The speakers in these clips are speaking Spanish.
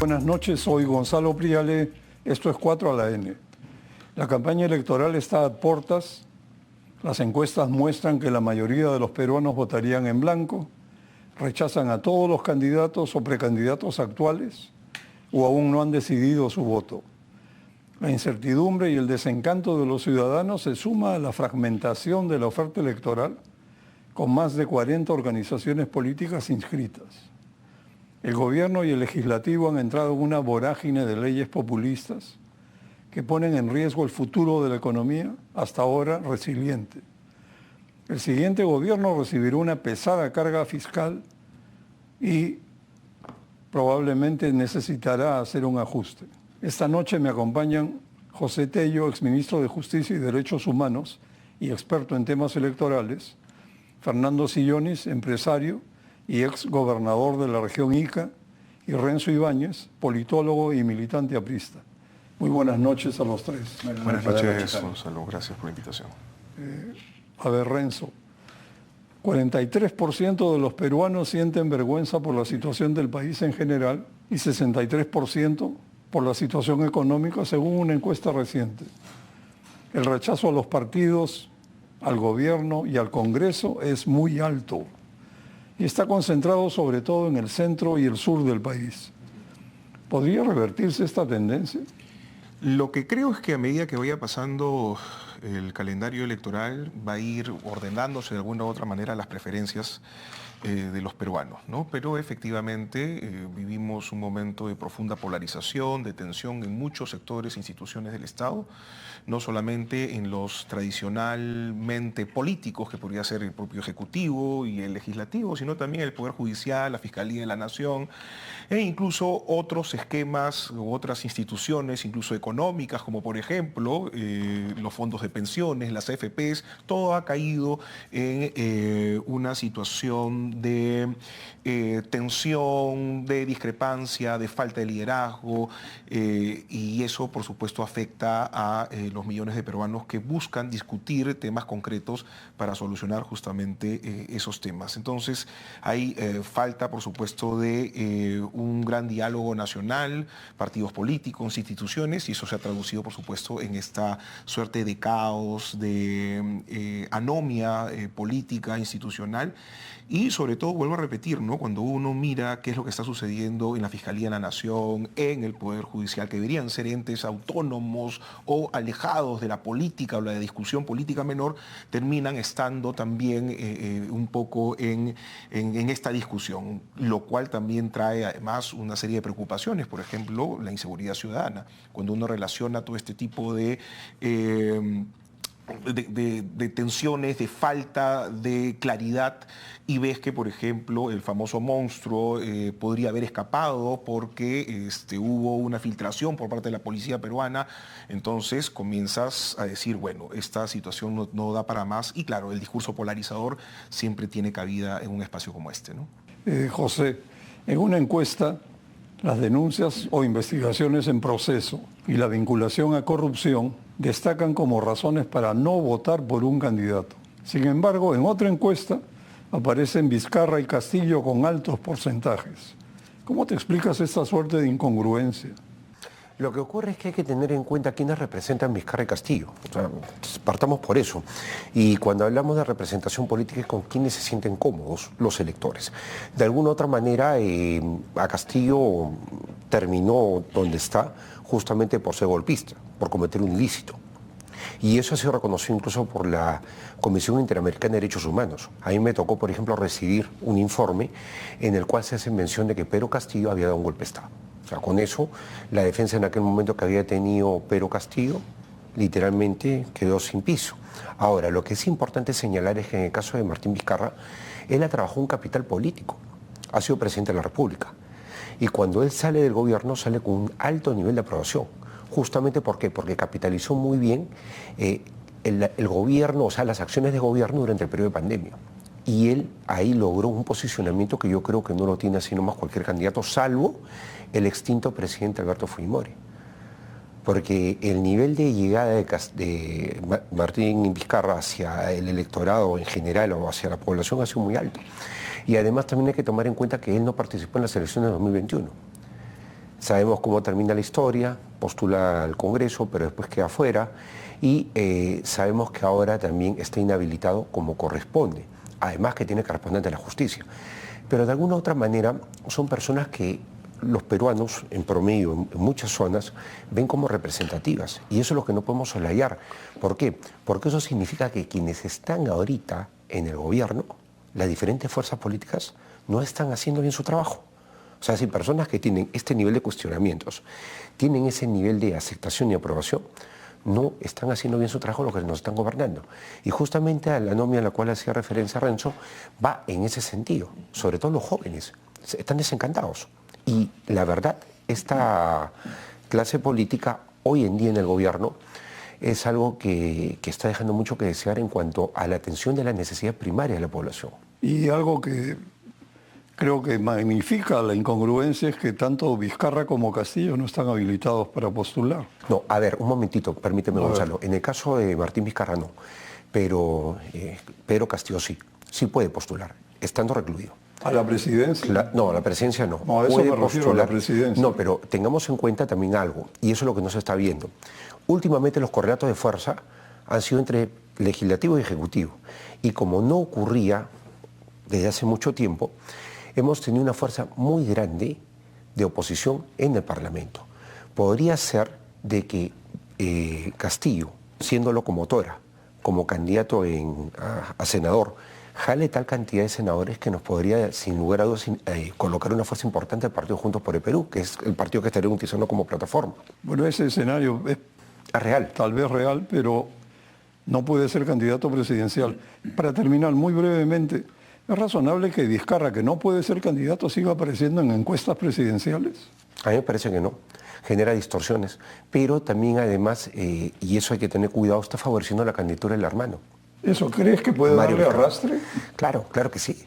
Buenas noches, soy Gonzalo Priale, esto es 4 a la N. La campaña electoral está a portas, las encuestas muestran que la mayoría de los peruanos votarían en blanco, rechazan a todos los candidatos o precandidatos actuales o aún no han decidido su voto. La incertidumbre y el desencanto de los ciudadanos se suma a la fragmentación de la oferta electoral con más de 40 organizaciones políticas inscritas. El gobierno y el legislativo han entrado en una vorágine de leyes populistas que ponen en riesgo el futuro de la economía, hasta ahora resiliente. El siguiente gobierno recibirá una pesada carga fiscal y probablemente necesitará hacer un ajuste. Esta noche me acompañan José Tello, exministro de Justicia y Derechos Humanos y experto en temas electorales, Fernando Sillonis, empresario y ex gobernador de la región Ica, y Renzo Ibáñez, politólogo y militante aprista. Muy buenas noches a los tres. Buenas noches, Gonzalo. Gracias por la invitación. A ver, Renzo, 43% de los peruanos sienten vergüenza por la situación del país en general y 63% por la situación económica, según una encuesta reciente. El rechazo a los partidos, al gobierno y al Congreso es muy alto y está concentrado sobre todo en el centro y el sur del país. ¿Podría revertirse esta tendencia? Lo que creo es que a medida que vaya pasando el calendario electoral va a ir ordenándose de alguna u otra manera las preferencias de los peruanos, ¿no? Pero efectivamente vivimos un momento de profunda polarización, de tensión en muchos sectores e instituciones del Estado, no solamente en los tradicionalmente políticos, que podría ser el propio Ejecutivo y el Legislativo, sino también el Poder Judicial, la Fiscalía de la Nación, e incluso otros esquemas u otras instituciones, incluso económicas, como por ejemplo los fondos de pensiones, las AFPs. Todo ha caído en una situación de tensión, de discrepancia, de falta de liderazgo, y eso por supuesto afecta a los millones de peruanos que buscan discutir temas concretos para solucionar justamente esos temas. Entonces hay falta por supuesto de un gran diálogo nacional, partidos políticos, instituciones, y eso se ha traducido por supuesto en esta suerte de caos, de anomia política, institucional. Y sobre todo, vuelvo a repetir, ¿no? Cuando uno mira qué es lo que está sucediendo en la Fiscalía de la Nación, en el Poder Judicial, que deberían ser entes autónomos o alejados de la política o la discusión política menor, terminan estando también un poco en esta discusión, lo cual también trae además una serie de preocupaciones, por ejemplo, la inseguridad ciudadana. Cuando uno relaciona todo este tipo de tensiones, de falta de claridad, y ves que, por ejemplo, el famoso monstruo podría haber escapado porque hubo una filtración por parte de la policía peruana, entonces comienzas a decir, bueno, esta situación no da para más, y claro, el discurso polarizador siempre tiene cabida en un espacio como este, ¿no? José, en una encuesta, las denuncias o investigaciones en proceso y la vinculación a corrupción destacan como razones para no votar por un candidato. Sin embargo, en otra encuesta aparecen Vizcarra y Castillo con altos porcentajes. ¿Cómo te explicas esta suerte de incongruencia? Lo que ocurre es que hay que tener en cuenta quiénes representan Vizcarra y Castillo. O sea, partamos por eso. Y cuando hablamos de representación política es con quienes se sienten cómodos los electores. De alguna u otra manera, a Castillo terminó donde está justamente por ser golpista, por cometer un ilícito. Y eso ha sido reconocido incluso por la Comisión Interamericana de Derechos Humanos. A mí me tocó, por ejemplo, recibir un informe en el cual se hace mención de que Pedro Castillo había dado un golpe de Estado. O sea, con eso, la defensa en aquel momento que había tenido Pedro Castillo, literalmente quedó sin piso. Ahora, lo que es importante señalar es que en el caso de Martín Vizcarra, él ha trabajado un capital político, ha sido presidente de la República. Y cuando él sale del gobierno, sale con un alto nivel de aprobación. Justamente ¿por qué? Porque capitalizó muy bien el gobierno, o sea, las acciones de gobierno durante el periodo de pandemia. Y él ahí logró un posicionamiento que yo creo que no lo tiene así nomás cualquier candidato, salvo el extinto presidente Alberto Fujimori. Porque el nivel de llegada de Martín Vizcarra hacia el electorado en general o hacia la población ha sido muy alto. Y además también hay que tomar en cuenta que él no participó en las elecciones de 2021. Sabemos cómo termina la historia, postula al Congreso, pero después queda fuera, y sabemos que ahora también está inhabilitado como corresponde, además que tiene que responder ante la justicia. Pero de alguna u otra manera son personas que los peruanos, en promedio, en muchas zonas, ven como representativas. Y eso es lo que no podemos soslayar. ¿Por qué? Porque eso significa que quienes están ahorita en el gobierno, las diferentes fuerzas políticas, no están haciendo bien su trabajo. O sea, si personas que tienen este nivel de cuestionamientos, tienen ese nivel de aceptación y aprobación, no están haciendo bien su trabajo los que nos están gobernando. Y justamente a la anomia a la cual hacía referencia Renzo va en ese sentido. Sobre todo los jóvenes están desencantados. Y la verdad, esta clase política hoy en día en el gobierno es algo que está dejando mucho que desear en cuanto a la atención de las necesidades primarias de la población. Y algo que creo que magnifica la incongruencia es que tanto Vizcarra como Castillo no están habilitados para postular. No, a ver, un momentito, permíteme, Gonzalo. En el caso de Martín Vizcarra no, pero Pedro Castillo sí puede postular, estando recluido. ¿A la presidencia? No, a la presidencia no. No, a eso me refiero, a la presidencia. No, pero tengamos en cuenta también algo, y eso es lo que no se está viendo. Últimamente los correlatos de fuerza han sido entre legislativo y ejecutivo, y como no ocurría desde hace mucho tiempo, hemos tenido una fuerza muy grande de oposición en el Parlamento. Podría ser de que Castillo, siendo locomotora, como candidato a senador, jale tal cantidad de senadores que nos podría, sin lugar a dudas, colocar una fuerza importante al Partido Juntos por el Perú, que es el partido que estaría utilizando como plataforma. Bueno, ese escenario es real. Tal vez real, pero no puede ser candidato presidencial. Para terminar, muy brevemente, ¿es razonable que Vizcarra, que no puede ser candidato, siga apareciendo en encuestas presidenciales? A mí me parece que no. Genera distorsiones. Pero también, además, y eso hay que tener cuidado, está favoreciendo la candidatura del hermano. ¿Eso crees que puede darle arrastre? Claro, claro que sí.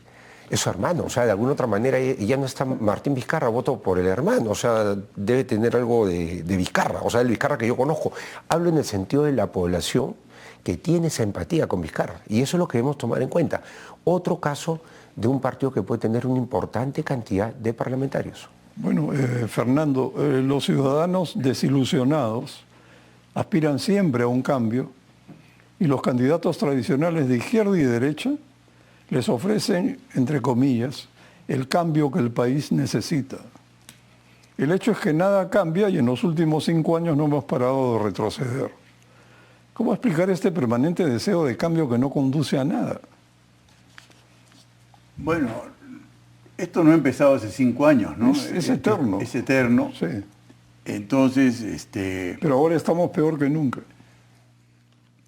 Es su hermano. O sea, de alguna otra manera ya no está Martín Vizcarra, voto por el hermano. O sea, debe tener algo de Vizcarra. O sea, el Vizcarra que yo conozco. Hablo en el sentido de la población que tiene esa empatía con Vizcarra. Y eso es lo que debemos tomar en cuenta. Otro caso de un partido que puede tener una importante cantidad de parlamentarios. Bueno, Fernando, los ciudadanos desilusionados aspiran siempre a un cambio y los candidatos tradicionales de izquierda y derecha les ofrecen, entre comillas, el cambio que el país necesita. El hecho es que nada cambia y en los últimos 5 años no hemos parado de retroceder. ¿Cómo explicar este permanente deseo de cambio que no conduce a nada? Bueno, esto no ha empezado hace 5 años, ¿no? Es eterno. Es eterno. Sí. Entonces, Pero ahora estamos peor que nunca.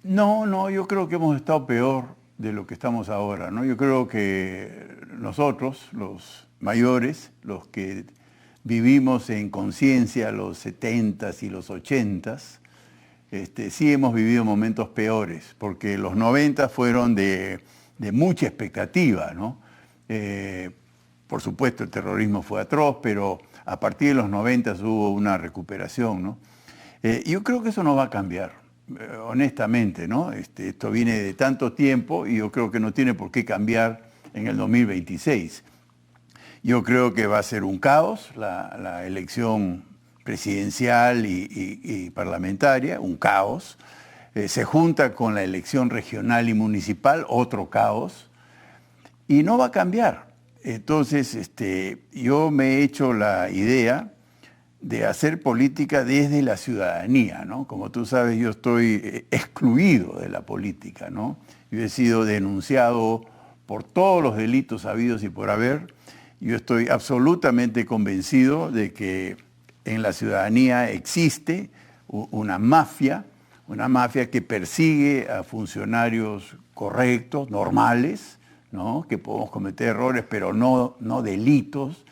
No, yo creo que hemos estado peor de lo que estamos ahora, ¿no? Yo creo que nosotros, los mayores, los que vivimos en conciencia los 70s y los 80s, sí hemos vivido momentos peores, porque los 90 fueron de mucha expectativa, ¿no? Por supuesto, el terrorismo fue atroz, pero a partir de los 90 hubo una recuperación, ¿no? Yo creo que eso no va a cambiar. Honestamente, ¿no? Esto viene de tanto tiempo y yo creo que no tiene por qué cambiar en el 2026. Yo creo que va a ser un caos la elección presidencial y parlamentaria, un caos. Se junta con la elección regional y municipal, otro caos, y no va a cambiar. Entonces, yo me he hecho la idea de hacer política desde la ciudadanía, ¿no? Como tú sabes, yo estoy excluido de la política, ¿no? Yo he sido denunciado por todos los delitos habidos y por haber. Yo estoy absolutamente convencido de que en la ciudadanía existe una mafia que persigue a funcionarios correctos, normales, ¿no? Que podemos cometer errores, pero no delitos,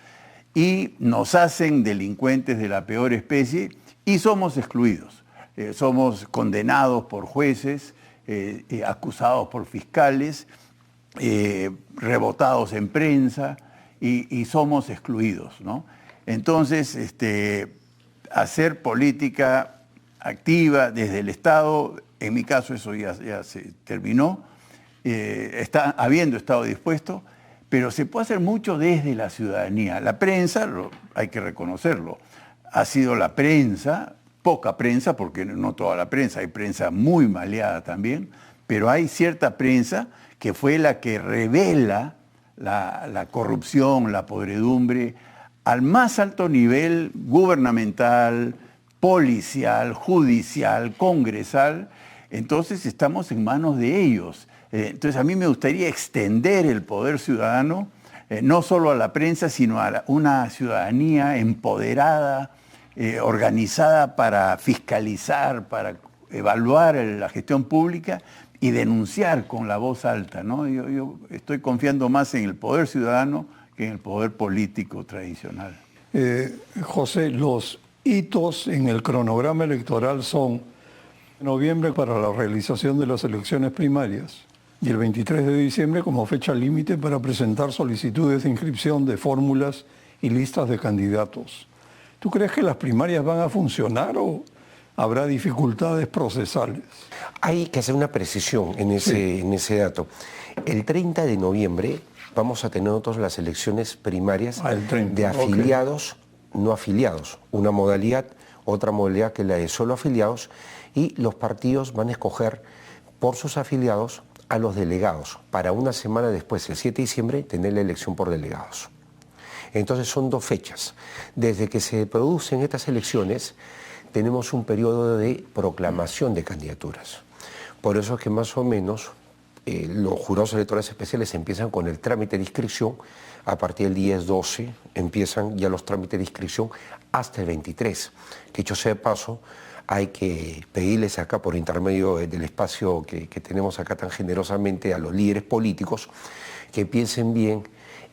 y nos hacen delincuentes de la peor especie y somos excluidos. Somos condenados por jueces, acusados por fiscales, rebotados en prensa y somos excluidos, ¿no? Entonces, hacer política activa desde el Estado, en mi caso eso ya se terminó, está habiendo estado dispuesto, pero se puede hacer mucho desde la ciudadanía. La prensa, hay que reconocerlo, ha sido la prensa, poca prensa, porque no toda la prensa, hay prensa muy maleada también, pero hay cierta prensa que fue la que revela la corrupción, la podredumbre, al más alto nivel gubernamental, policial, judicial, congresal. Entonces estamos en manos de ellos. Entonces a mí me gustaría extender el poder ciudadano, no solo a la prensa, sino a una ciudadanía empoderada, organizada para fiscalizar, para evaluar la gestión pública y denunciar con la voz alta, ¿no? Yo estoy confiando más en el poder ciudadano que en el poder político tradicional. José, los hitos en el cronograma electoral son noviembre para la realización de las elecciones primarias y el 23 de diciembre como fecha límite para presentar solicitudes de inscripción de fórmulas y listas de candidatos. ¿Tú crees que las primarias van a funcionar o habrá dificultades procesales? Hay que hacer una precisión en ese dato. El 30 de noviembre vamos a tener nosotros las elecciones primarias de afiliados, no afiliados. Una modalidad, otra modalidad que es la de solo afiliados, y los partidos van a escoger por sus afiliados a los delegados para una semana después, el 7 de diciembre, tener la elección por delegados. Entonces son dos fechas. Desde que se producen estas elecciones, tenemos un periodo de proclamación de candidaturas. Por eso es que más o menos los jurados electorales especiales empiezan con el trámite de inscripción. A partir del 10-12 empiezan ya los trámites de inscripción hasta el 23. Que dicho sea de paso, hay que pedirles acá por intermedio del espacio que tenemos acá tan generosamente a los líderes políticos que piensen bien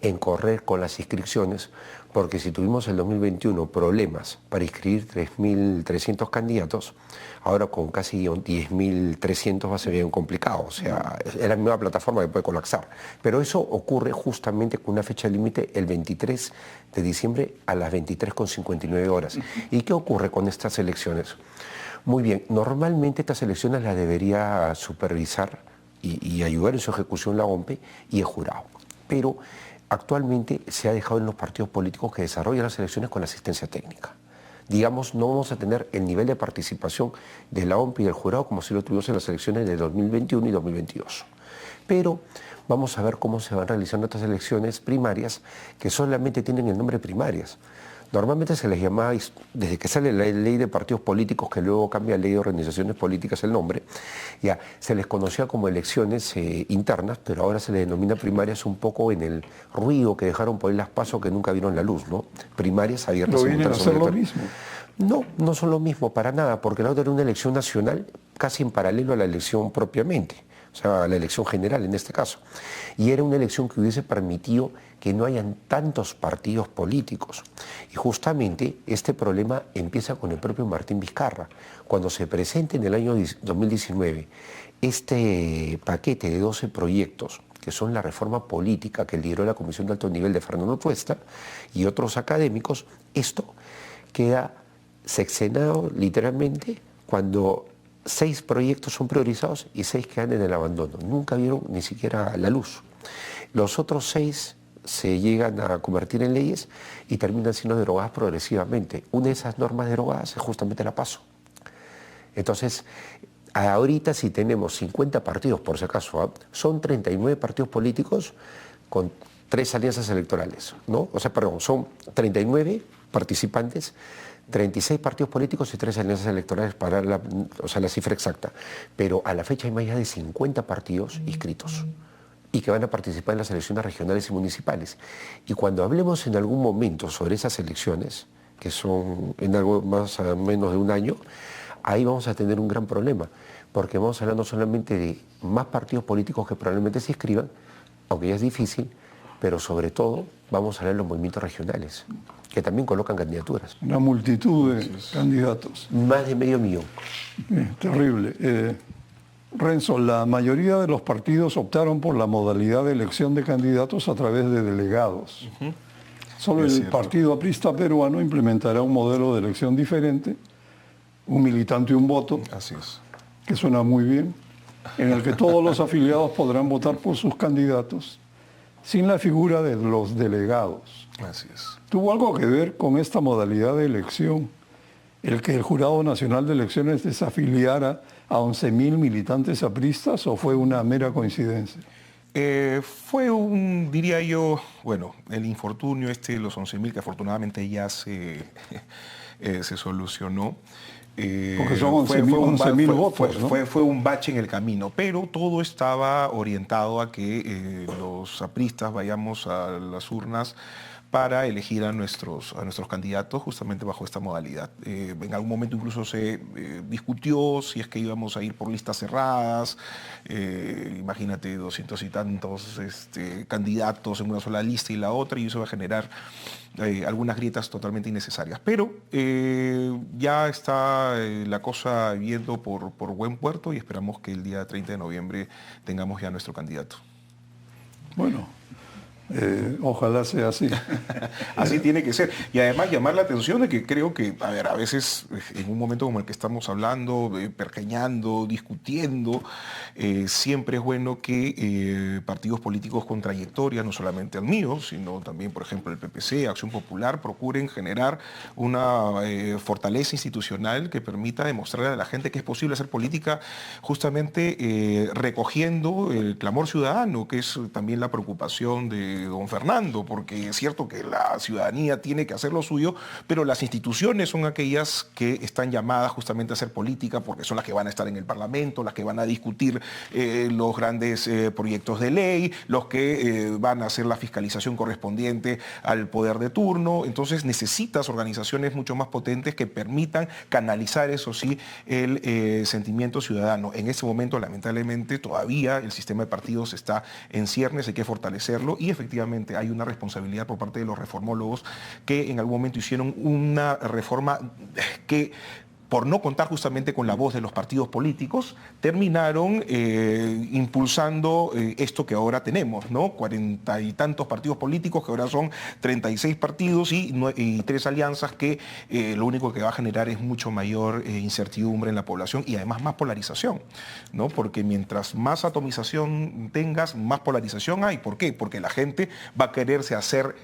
en correr con las inscripciones, porque si tuvimos en el 2021 problemas para inscribir 3.300 candidatos, ahora con casi 10.300 va a ser bien complicado. O sea, es la misma plataforma que puede colapsar. Pero eso ocurre justamente con una fecha límite el 23 de diciembre a las 23:59 horas. ¿Y qué ocurre con estas elecciones? Muy bien, normalmente estas elecciones las debería supervisar y ayudar en su ejecución la OMPE y el jurado. Pero actualmente se ha dejado en los partidos políticos que desarrollan las elecciones con asistencia técnica. Digamos, no vamos a tener el nivel de participación de la OMPE y del jurado como si lo tuvimos en las elecciones de 2021 y 2022. Pero vamos a ver cómo se van realizando estas elecciones primarias que solamente tienen el nombre primarias. Normalmente se les llamaba, desde que sale la ley de partidos políticos, que luego cambia a ley de organizaciones políticas el nombre, ya se les conocía como elecciones internas, pero ahora se les denomina primarias un poco en el ruido que dejaron por ahí las PASO que nunca vieron la luz, ¿no? Primarias abiertas. ¿No vienen a ser lo mismo? No, no son lo mismo para nada, porque la otra era una elección nacional casi en paralelo a la elección propiamente, o sea, a la elección general en este caso. Y era una elección que hubiese permitido que no hayan tantos partidos políticos. Y justamente este problema empieza con el propio Martín Vizcarra. Cuando se presenta en el año 2019 este paquete de 12 proyectos, que son la reforma política que lideró la Comisión de Alto Nivel de Fernando Tuesta y otros académicos, esto queda sexenado literalmente cuando 6 proyectos son priorizados y 6 quedan en el abandono. Nunca vieron ni siquiera la luz. Los otros 6 se llegan a convertir en leyes y terminan siendo derogadas progresivamente. Una de esas normas derogadas es justamente la PASO. Entonces, ahorita si tenemos 50 partidos, por si acaso, son 39 partidos políticos con 3 alianzas electorales, ¿no? O sea, perdón, son 39 participantes, 36 partidos políticos y 3 alianzas electorales para la cifra exacta. Pero a la fecha hay más allá de 50 partidos inscritos y que van a participar en las elecciones regionales y municipales. Y cuando hablemos en algún momento sobre esas elecciones, que son en algo más o menos de un año, ahí vamos a tener un gran problema, porque vamos a hablar no solamente de más partidos políticos que probablemente se inscriban, aunque ya es difícil, pero sobre todo vamos a hablar de los movimientos regionales, que también colocan candidaturas. Una multitud de candidatos. Más de medio millón. Terrible. Renzo, la mayoría de los partidos optaron por la modalidad de elección de candidatos a través de delegados. Solo el Partido Aprista Peruano implementará un modelo de elección diferente, un militante y un voto, Así es. que suena muy bien, en el que todos los afiliados podrán votar por sus candidatos sin la figura de los delegados. Así es. ¿Tuvo algo que ver con esta modalidad de elección el que el Jurado Nacional de Elecciones desafiliara a 11.000 militantes apristas o fue una mera coincidencia? Fue un, diría yo, bueno, el infortunio de los 11.000 que afortunadamente ya se solucionó. Porque son 11.000 votos, ¿no? Fue un bache en el camino, pero todo estaba orientado a que los apristas vayamos a las urnas para elegir a nuestros candidatos justamente bajo esta modalidad. En algún momento incluso se discutió si es que íbamos a ir por listas cerradas, imagínate 200 y tantos candidatos en una sola lista y la otra, y eso va a generar algunas grietas totalmente innecesarias. Pero ya está la cosa yendo por buen puerto y esperamos que el día 30 de noviembre tengamos ya nuestro candidato. Bueno, ojalá sea así. Así tiene que ser. Y además llamar la atención de que creo que, a veces en un momento como el que estamos hablando, pergeñando, discutiendo, siempre es bueno que partidos políticos con trayectoria, no solamente el mío, sino también, por ejemplo, el PPC, Acción Popular, procuren generar una fortaleza institucional que permita demostrarle a la gente que es posible hacer política justamente recogiendo el clamor ciudadano, que es también la preocupación de don Fernando, porque es cierto que la ciudadanía tiene que hacer lo suyo, pero las instituciones son aquellas que están llamadas justamente a hacer política, porque son las que van a estar en el Parlamento, las que van a discutir los grandes proyectos de ley, los que van a hacer la fiscalización correspondiente al poder de turno. Entonces necesitas organizaciones mucho más potentes que permitan canalizar, eso sí, el sentimiento ciudadano. En este momento, lamentablemente, todavía el sistema de partidos está en ciernes, hay que fortalecerlo y efectivamente hay una responsabilidad por parte de los reformólogos que en algún momento hicieron una reforma que, por no contar justamente con la voz de los partidos políticos, terminaron impulsando esto que ahora tenemos, ¿no? 40 y tantos partidos políticos, que ahora son 36 partidos y 3 alianzas que lo único que va a generar es mucho mayor incertidumbre en la población y además más polarización, ¿no? Porque mientras más atomización tengas, más polarización hay. ¿Por qué? Porque la gente va a quererse hacer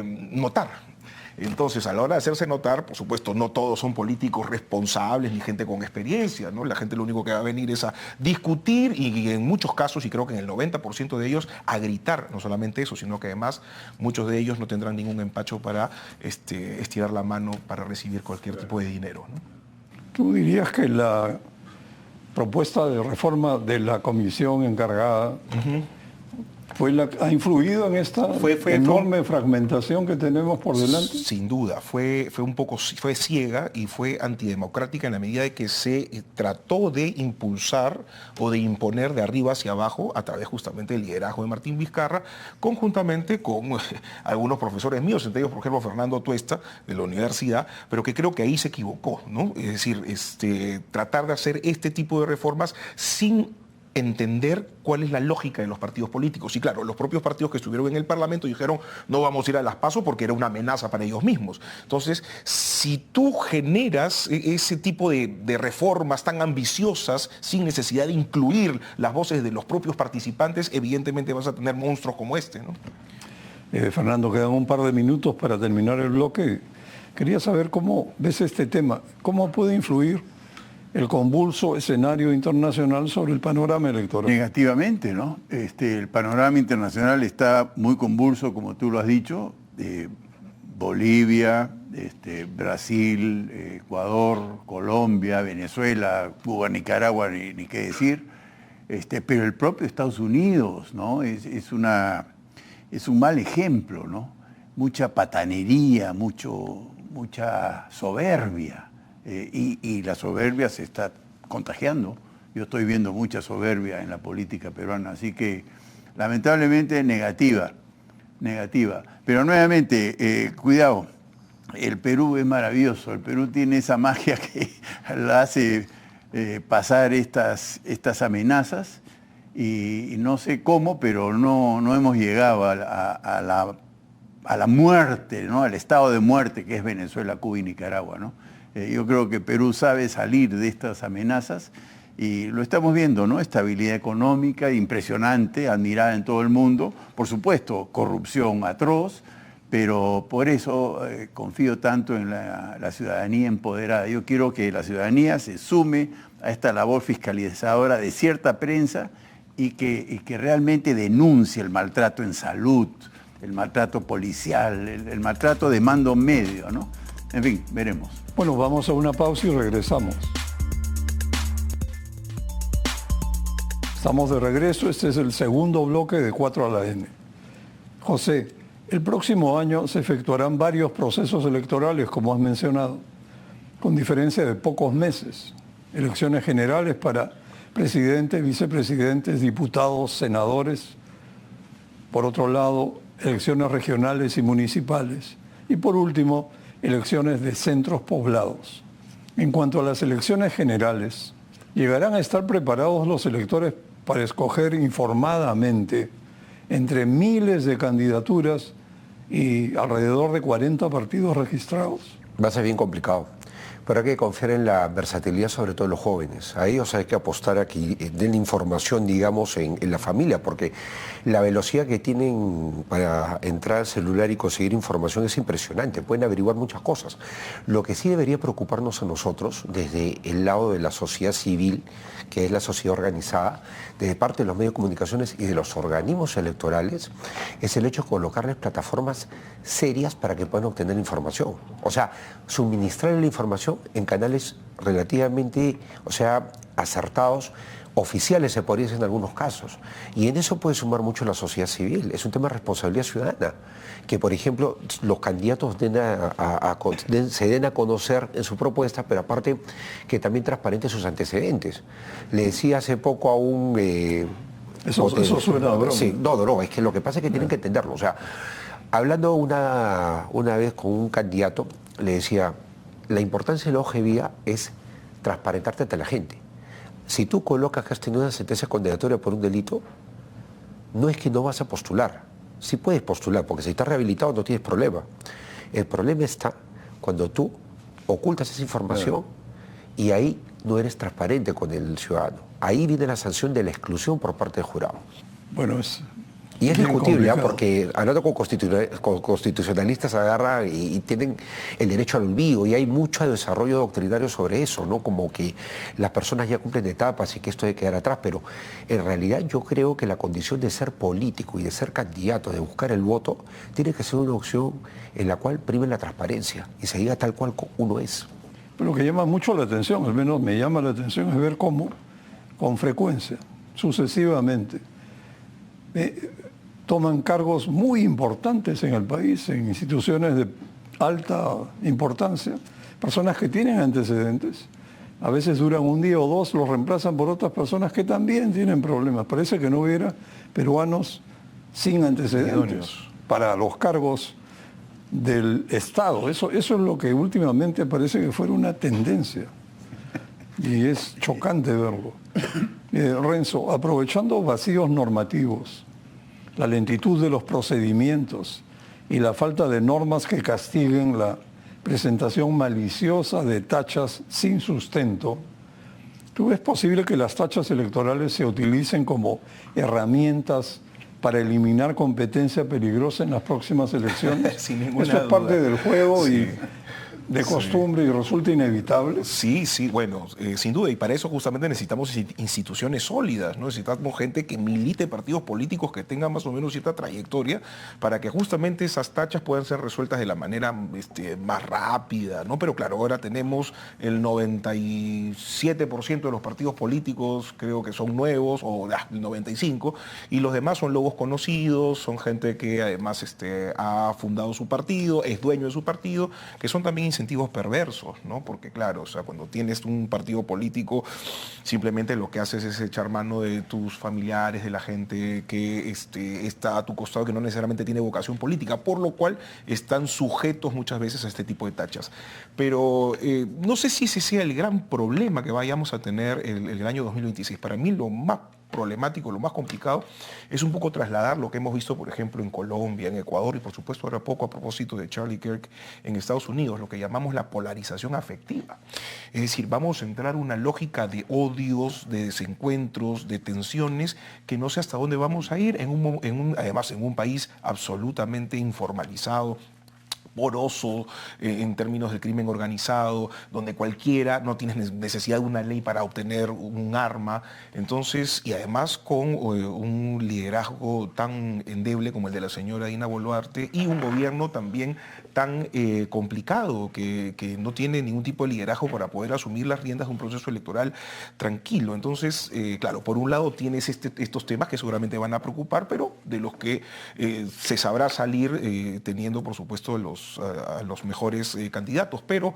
notar. Entonces, a la hora de hacerse notar, por supuesto, no todos son políticos responsables ni gente con experiencia, ¿no? La gente lo único que va a venir es a discutir y en muchos casos, y creo que en el 90% de ellos, a gritar. No solamente eso, sino que además muchos de ellos no tendrán ningún empacho para estirar la mano para recibir cualquier tipo de dinero, ¿no? ¿Tú dirías que la propuesta de reforma de la comisión encargada ha influido en esta enorme fragmentación que tenemos por delante? Sin duda, fue ciega y fue antidemocrática en la medida de que se trató de impulsar o de imponer de arriba hacia abajo a través justamente del liderazgo de Martín Vizcarra, conjuntamente con algunos profesores míos, entre ellos, por ejemplo, Fernando Tuesta, de la universidad, pero que creo que ahí se equivocó, ¿no? Es decir, tratar de hacer este tipo de reformas sin entender cuál es la lógica de los partidos políticos. Y claro, los propios partidos que estuvieron en el Parlamento dijeron no vamos a ir a las PASO porque era una amenaza para ellos mismos. Entonces, si tú generas ese tipo de reformas tan ambiciosas sin necesidad de incluir las voces de los propios participantes, evidentemente vas a tener monstruos como este, ¿no? Fernando, quedan un par de minutos para terminar el bloque. Quería saber cómo ves este tema, cómo puede influir el convulso escenario internacional sobre el panorama electoral. Negativamente, ¿no? El panorama internacional está muy convulso, como tú lo has dicho. Bolivia, Brasil, Ecuador, Colombia, Venezuela, Cuba, Nicaragua, ni qué decir. Pero el propio Estados Unidos, ¿no? Es un mal ejemplo, ¿no? Mucha patanería, mucha soberbia. Y la soberbia se está contagiando. Yo estoy viendo mucha soberbia en la política peruana, así que lamentablemente negativa. Pero nuevamente, cuidado, el Perú es maravilloso, el Perú tiene esa magia que la hace pasar estas amenazas y no sé cómo, pero no hemos llegado a la muerte, ¿no? Al estado de muerte que es Venezuela, Cuba y Nicaragua, ¿no? Yo creo que Perú sabe salir de estas amenazas Y lo estamos viendo, ¿no? Estabilidad económica impresionante, admirada en todo el mundo. Por supuesto, corrupción atroz, pero por eso confío tanto en la ciudadanía empoderada. Yo quiero que la ciudadanía se sume a esta labor fiscalizadora de cierta prensa y que realmente denuncie el maltrato en salud, el maltrato policial, el maltrato de mando medio, ¿no? En fin, veremos. Bueno, vamos a una pausa y regresamos. Estamos de regreso, este es el segundo bloque de 4 a la N. José, el próximo año se efectuarán varios procesos electorales, como has mencionado, con diferencia de pocos meses. Elecciones generales para presidentes, vicepresidentes, diputados, senadores. Por otro lado, elecciones regionales y municipales. Y por último, elecciones de centros poblados. En cuanto a las elecciones generales, ¿llegarán a estar preparados los electores para escoger informadamente entre miles de candidaturas y alrededor de 40 partidos registrados? Va a ser bien complicado, pero hay que confiar en la versatilidad, sobre todo de los jóvenes. A ellos hay que apostar a que den información, digamos, en la familia, porque la velocidad que tienen para entrar al celular y conseguir información es impresionante, pueden averiguar muchas cosas. Lo que sí debería preocuparnos a nosotros, desde el lado de la sociedad civil, que es la sociedad organizada, desde parte de los medios de comunicaciones y de los organismos electorales, es el hecho de colocarles plataformas serias para que puedan obtener información. O sea, suministrar la información en canales relativamente, acertados, oficiales se podría decir en algunos casos. Y en eso puede sumar mucho la sociedad civil. Es un tema de responsabilidad ciudadana. Que, por ejemplo, los candidatos se den a conocer en su propuesta, pero aparte que también transparente sus antecedentes. Le decía hace poco a un... Eso suena a broma. Sí, no, es que lo que pasa es que tienen que entenderlo. O sea, hablando una vez con un candidato, le decía, la importancia de la hoja es transparentarte ante la gente. Si tú colocas que has tenido una sentencia condenatoria por un delito, no es que no vas a postular. Sí puedes postular, porque si estás rehabilitado no tienes problema. El problema está cuando tú ocultas esa información y ahí no eres transparente con el ciudadano. Ahí viene la sanción de la exclusión por parte del jurado. Bueno, y es discutible, complicado. porque hablando con constitucionalistas agarran y tienen el derecho al olvido, y hay mucho desarrollo doctrinario sobre eso, ¿no? Como que las personas ya cumplen etapas y que esto debe quedar atrás, pero en realidad yo creo que la condición de ser político y de ser candidato, de buscar el voto, tiene que ser una opción en la cual prime la transparencia y se diga tal cual uno es. Pero lo que llama mucho la atención, al menos me llama la atención, es ver cómo, con frecuencia, sucesivamente, toman cargos muy importantes en el país, en instituciones de alta importancia, personas que tienen antecedentes, a veces duran un día o dos, los reemplazan por otras personas que también tienen problemas. Parece que no hubiera peruanos sin antecedentes idóneos para los cargos del Estado. Eso es lo que últimamente parece que fuera una tendencia. Y es chocante verlo. Renzo, aprovechando vacíos normativos, la lentitud de los procedimientos y la falta de normas que castiguen la presentación maliciosa de tachas sin sustento, ¿tú ves posible que las tachas electorales se utilicen como herramientas para eliminar competencia peligrosa en las próximas elecciones? Sin ninguna Esto es parte duda. del juego Sí. y de costumbre y resulta inevitable. Sí, bueno, sin duda, y para eso justamente necesitamos instituciones sólidas, ¿no? Necesitamos gente que milite partidos políticos que tengan más o menos cierta trayectoria para que justamente esas tachas puedan ser resueltas de la manera más rápida, ¿no? Pero claro, ahora tenemos el 97% de los partidos políticos, creo que son nuevos, o el 95%, y los demás son lobos conocidos, son gente que además ha fundado su partido, es dueño de su partido, que son también incentivos perversos, ¿no? Porque claro, o sea, cuando tienes un partido político, simplemente lo que haces es echar mano de tus familiares, de la gente que está a tu costado, que no necesariamente tiene vocación política, por lo cual están sujetos muchas veces a este tipo de tachas. Pero no sé si ese sea el gran problema que vayamos a tener el año 2026. Para mí lo más problemático, lo más complicado, es un poco trasladar lo que hemos visto, por ejemplo, en Colombia, en Ecuador y por supuesto ahora poco a propósito de Charlie Kirk en Estados Unidos, lo que llamamos la polarización afectiva. Es decir, vamos a entrar en una lógica de odios, de desencuentros, de tensiones, que no sé hasta dónde vamos a ir, además en un país absolutamente informalizado, poroso en términos del crimen organizado, donde cualquiera no tiene necesidad de una ley para obtener un arma. Entonces, y además con un liderazgo tan endeble como el de la señora Dina Boluarte y un gobierno también tan complicado que no tiene ningún tipo de liderazgo para poder asumir las riendas de un proceso electoral tranquilo. Entonces, claro, por un lado tienes estos temas que seguramente van a preocupar, pero de los que se sabrá salir teniendo, por supuesto, a los mejores candidatos. Pero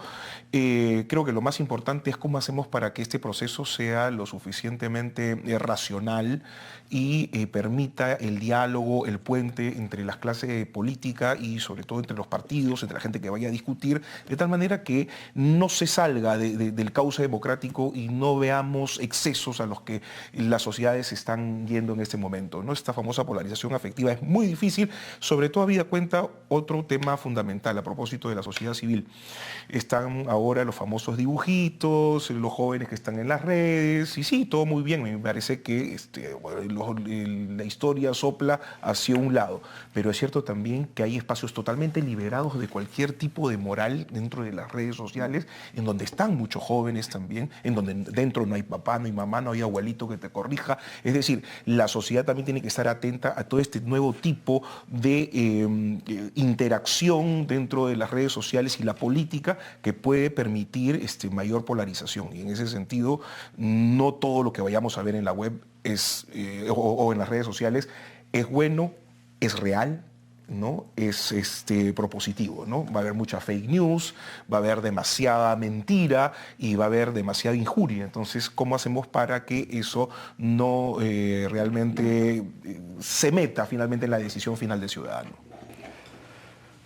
creo que lo más importante es cómo hacemos para que este proceso sea lo suficientemente racional y permita el diálogo, el puente entre las clases políticas y sobre todo entre los partidos, entre la gente que vaya a discutir, de tal manera que no se salga del cauce democrático y no veamos excesos a los que las sociedades están yendo en este momento, ¿no? Esta famosa polarización afectiva es muy difícil, sobre todo habida cuenta otro tema fundamental a propósito de la sociedad civil. Están ahora los famosos dibujitos, los jóvenes que están en las redes, y sí, todo muy bien, me parece que la historia sopla hacia un lado, pero es cierto también que hay espacios totalmente liberados de cualquier tipo de moral dentro de las redes sociales, en donde están muchos jóvenes también, en donde dentro no hay papá, no hay mamá, no hay abuelito que te corrija. Es decir, la sociedad también tiene que estar atenta a todo este nuevo tipo de interacción dentro de las redes sociales y la política que puede permitir mayor polarización. Y en ese sentido, no todo lo que vayamos a ver en la web o en las redes sociales es bueno, es real, ¿no? Es propositivo, ¿no? Va a haber mucha fake news, va a haber demasiada mentira y va a haber demasiada injuria. Entonces, ¿cómo hacemos para que eso no realmente se meta finalmente en la decisión final del ciudadano?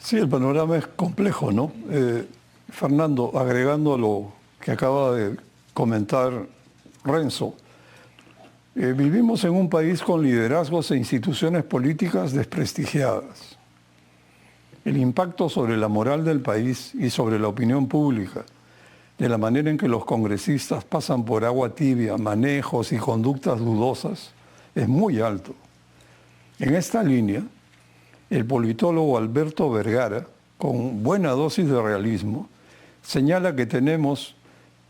Sí, el panorama es complejo, ¿no? Fernando, agregando a lo que acaba de comentar Renzo, vivimos en un país con liderazgos e instituciones políticas desprestigiadas. El impacto sobre la moral del país y sobre la opinión pública, de la manera en que los congresistas pasan por agua tibia manejos y conductas dudosas, es muy alto. En esta línea, el politólogo Alberto Vergara, con buena dosis de realismo, señala que tenemos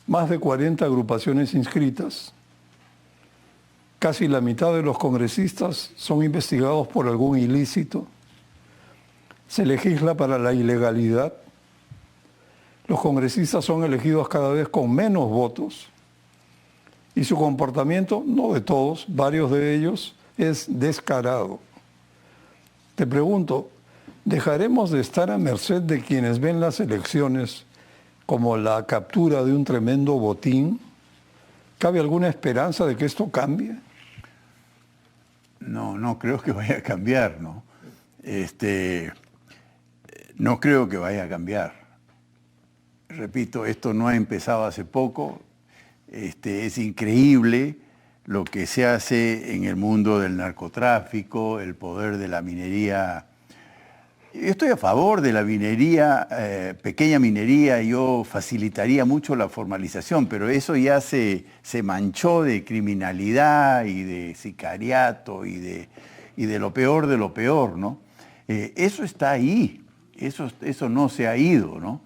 más de 40 agrupaciones inscritas. Casi la mitad de los congresistas son investigados por algún ilícito. Se legisla para la ilegalidad. Los congresistas son elegidos cada vez con menos votos. Y su comportamiento, no de todos, varios de ellos, es descarado. Te pregunto, ¿dejaremos de estar a merced de quienes ven las elecciones como la captura de un tremendo botín? ¿Cabe alguna esperanza de que esto cambie? No creo que vaya a cambiar, ¿no? No creo que vaya a cambiar. Repito, esto no ha empezado hace poco. Es increíble lo que se hace en el mundo del narcotráfico, el poder de la minería. Yo estoy a favor de la minería, pequeña minería, yo facilitaría mucho la formalización, pero eso ya se manchó de criminalidad y de sicariato y de lo peor, ¿no? Eso está ahí, eso no se ha ido, ¿no?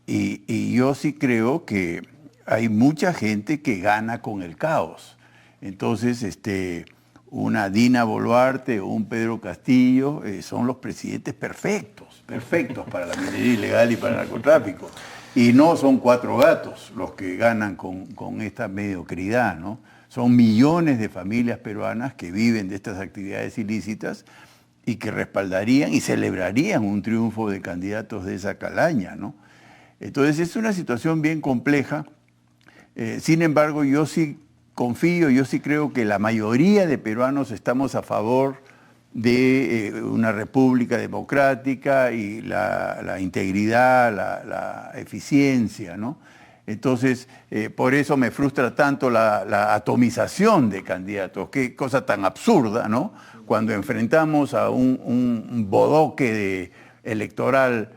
Y yo sí creo que hay mucha gente que gana con el caos. Entonces, una Dina Boluarte o un Pedro Castillo son los presidentes perfectos para la minería ilegal y para el narcotráfico. Y no son 4 gatos los que ganan con esta mediocridad, ¿no? Son millones de familias peruanas que viven de estas actividades ilícitas y que respaldarían y celebrarían un triunfo de candidatos de esa calaña, ¿no? Entonces es una situación bien compleja. Sin embargo, yo sí confío, yo sí creo que la mayoría de peruanos estamos a favor de una república democrática y la integridad, la eficiencia, ¿no? Entonces, por eso me frustra tanto la atomización de candidatos. Qué cosa tan absurda, ¿no? Cuando enfrentamos a un bodoque electoral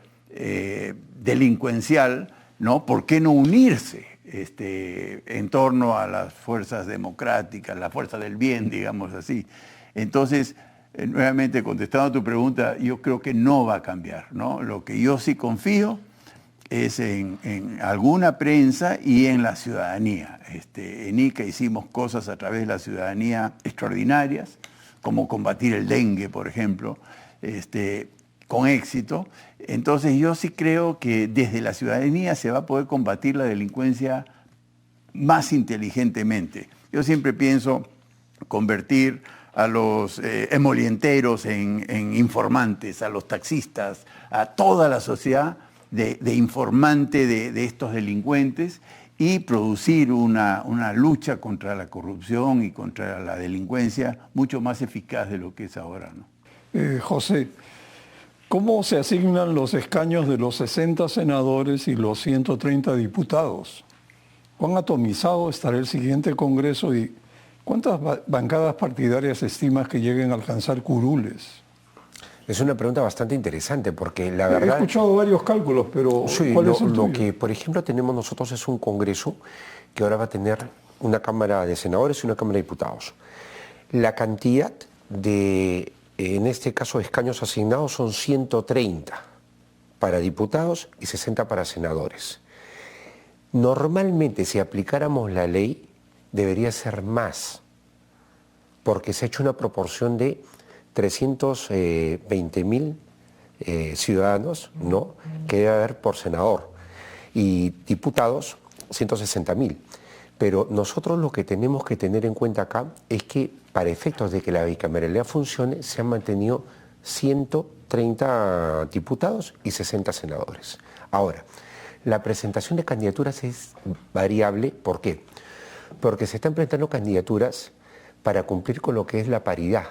delincuencial, ¿no? ¿Por qué no unirse en torno a las fuerzas democráticas, la fuerza del bien, digamos así? Entonces, nuevamente contestando a tu pregunta, yo creo que no va a cambiar, ¿no? Lo que yo sí confío es en alguna prensa y en la ciudadanía. En Ica hicimos cosas a través de la ciudadanía extraordinarias, como combatir el dengue, por ejemplo, con éxito. Entonces yo sí creo que desde la ciudadanía se va a poder combatir la delincuencia más inteligentemente. Yo siempre pienso convertir a los emolienteros en informantes, a los taxistas, a toda la sociedad de informante de estos delincuentes y producir una lucha contra la corrupción y contra la delincuencia mucho más eficaz de lo que es ahora, ¿no? José, ¿cómo se asignan los escaños de los 60 senadores y los 130 diputados? ¿Cuán atomizado estará el siguiente Congreso y cuántas bancadas partidarias estimas que lleguen a alcanzar curules? Es una pregunta bastante interesante porque la He verdad... escuchado varios cálculos, pero Sí, ¿cuál es el lo tuyo? que, por ejemplo, tenemos nosotros es un Congreso que ahora va a tener una Cámara de Senadores y una Cámara de Diputados. La cantidad de, en este caso, escaños asignados son 130 para diputados y 60 para senadores. Normalmente, si aplicáramos la ley, debería ser más, porque se ha hecho una proporción de 320.000 ciudadanos, ¿no?, que debe haber por senador, y diputados 160.000. Pero nosotros lo que tenemos que tener en cuenta acá es que para efectos de que la bicameralidad funcione se han mantenido 130 diputados y 60 senadores. Ahora, la presentación de candidaturas es variable. ¿Por qué? Porque se están presentando candidaturas para cumplir con lo que es la paridad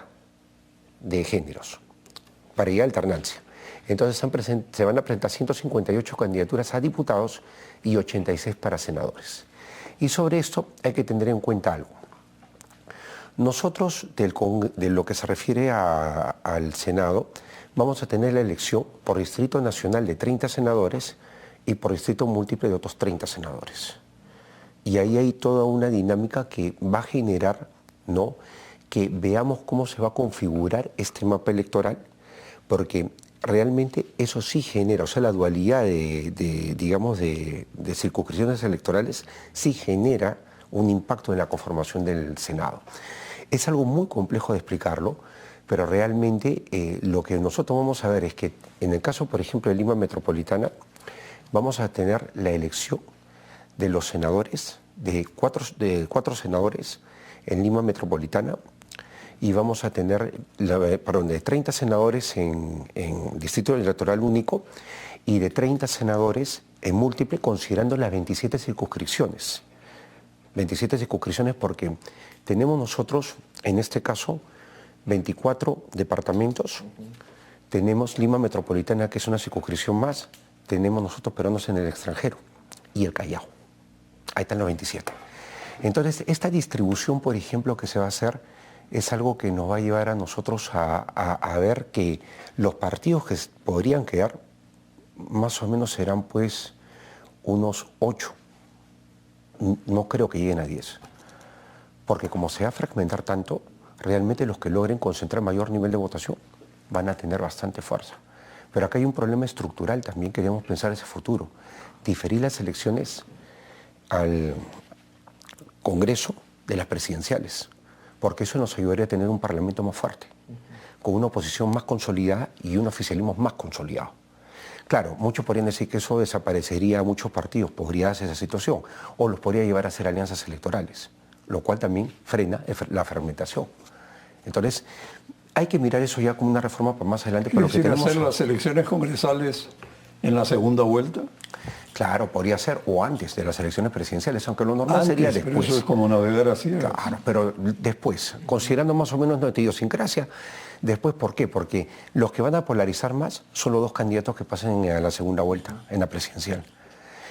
de géneros, paridad de alternancia. Entonces se van a presentar 158 candidaturas a diputados y 86 para senadores. Y sobre esto hay que tener en cuenta algo. Nosotros, de lo que se refiere al Senado, vamos a tener la elección por distrito nacional de 30 senadores y por distrito múltiple de otros 30 senadores. Y ahí hay toda una dinámica que va a generar, ¿no?, que veamos cómo se va a configurar este mapa electoral, porque realmente eso sí genera, o sea, la dualidad de circunscripciones electorales sí genera un impacto en la conformación del Senado. Es algo muy complejo de explicarlo, pero realmente lo que nosotros vamos a ver es que en el caso, por ejemplo, de Lima Metropolitana, vamos a tener la elección de los senadores, de cuatro senadores en Lima Metropolitana, y vamos a tener, de 30 senadores en Distrito Electoral Único y de 30 senadores en múltiple, considerando las 27 circunscripciones. 27 circunscripciones porque tenemos nosotros, en este caso, 24 departamentos, tenemos Lima Metropolitana, que es una circunscripción más, tenemos nosotros peruanos en el extranjero y el Callao. Ahí están los 27. Entonces, esta distribución, por ejemplo, que se va a hacer, es algo que nos va a llevar a nosotros a ver que los partidos que podrían quedar, más o menos serán pues unos 8. No creo que lleguen a 10. Porque como se va a fragmentar tanto, realmente los que logren concentrar mayor nivel de votación van a tener bastante fuerza. Pero acá hay un problema estructural también, queremos pensar ese futuro. Diferir las elecciones al Congreso de las presidenciales, porque eso nos ayudaría a tener un parlamento más fuerte, con una oposición más consolidada y un oficialismo más consolidado. Claro, muchos podrían decir que eso desaparecería a muchos partidos, podría darse esa situación, o los podría llevar a hacer alianzas electorales, lo cual también frena la fragmentación. Entonces, hay que mirar eso ya como una reforma para más adelante. Para lo que tenemos hacer las elecciones congresales en la segunda vuelta? Claro, podría ser, o antes de las elecciones presidenciales, aunque lo normal sería después. Pero eso es como navegar así. Claro, pero después, considerando más o menos nuestra idiosincrasia, después, ¿por qué? Porque los que van a polarizar más son los dos candidatos que pasen a la segunda vuelta, en la presidencial.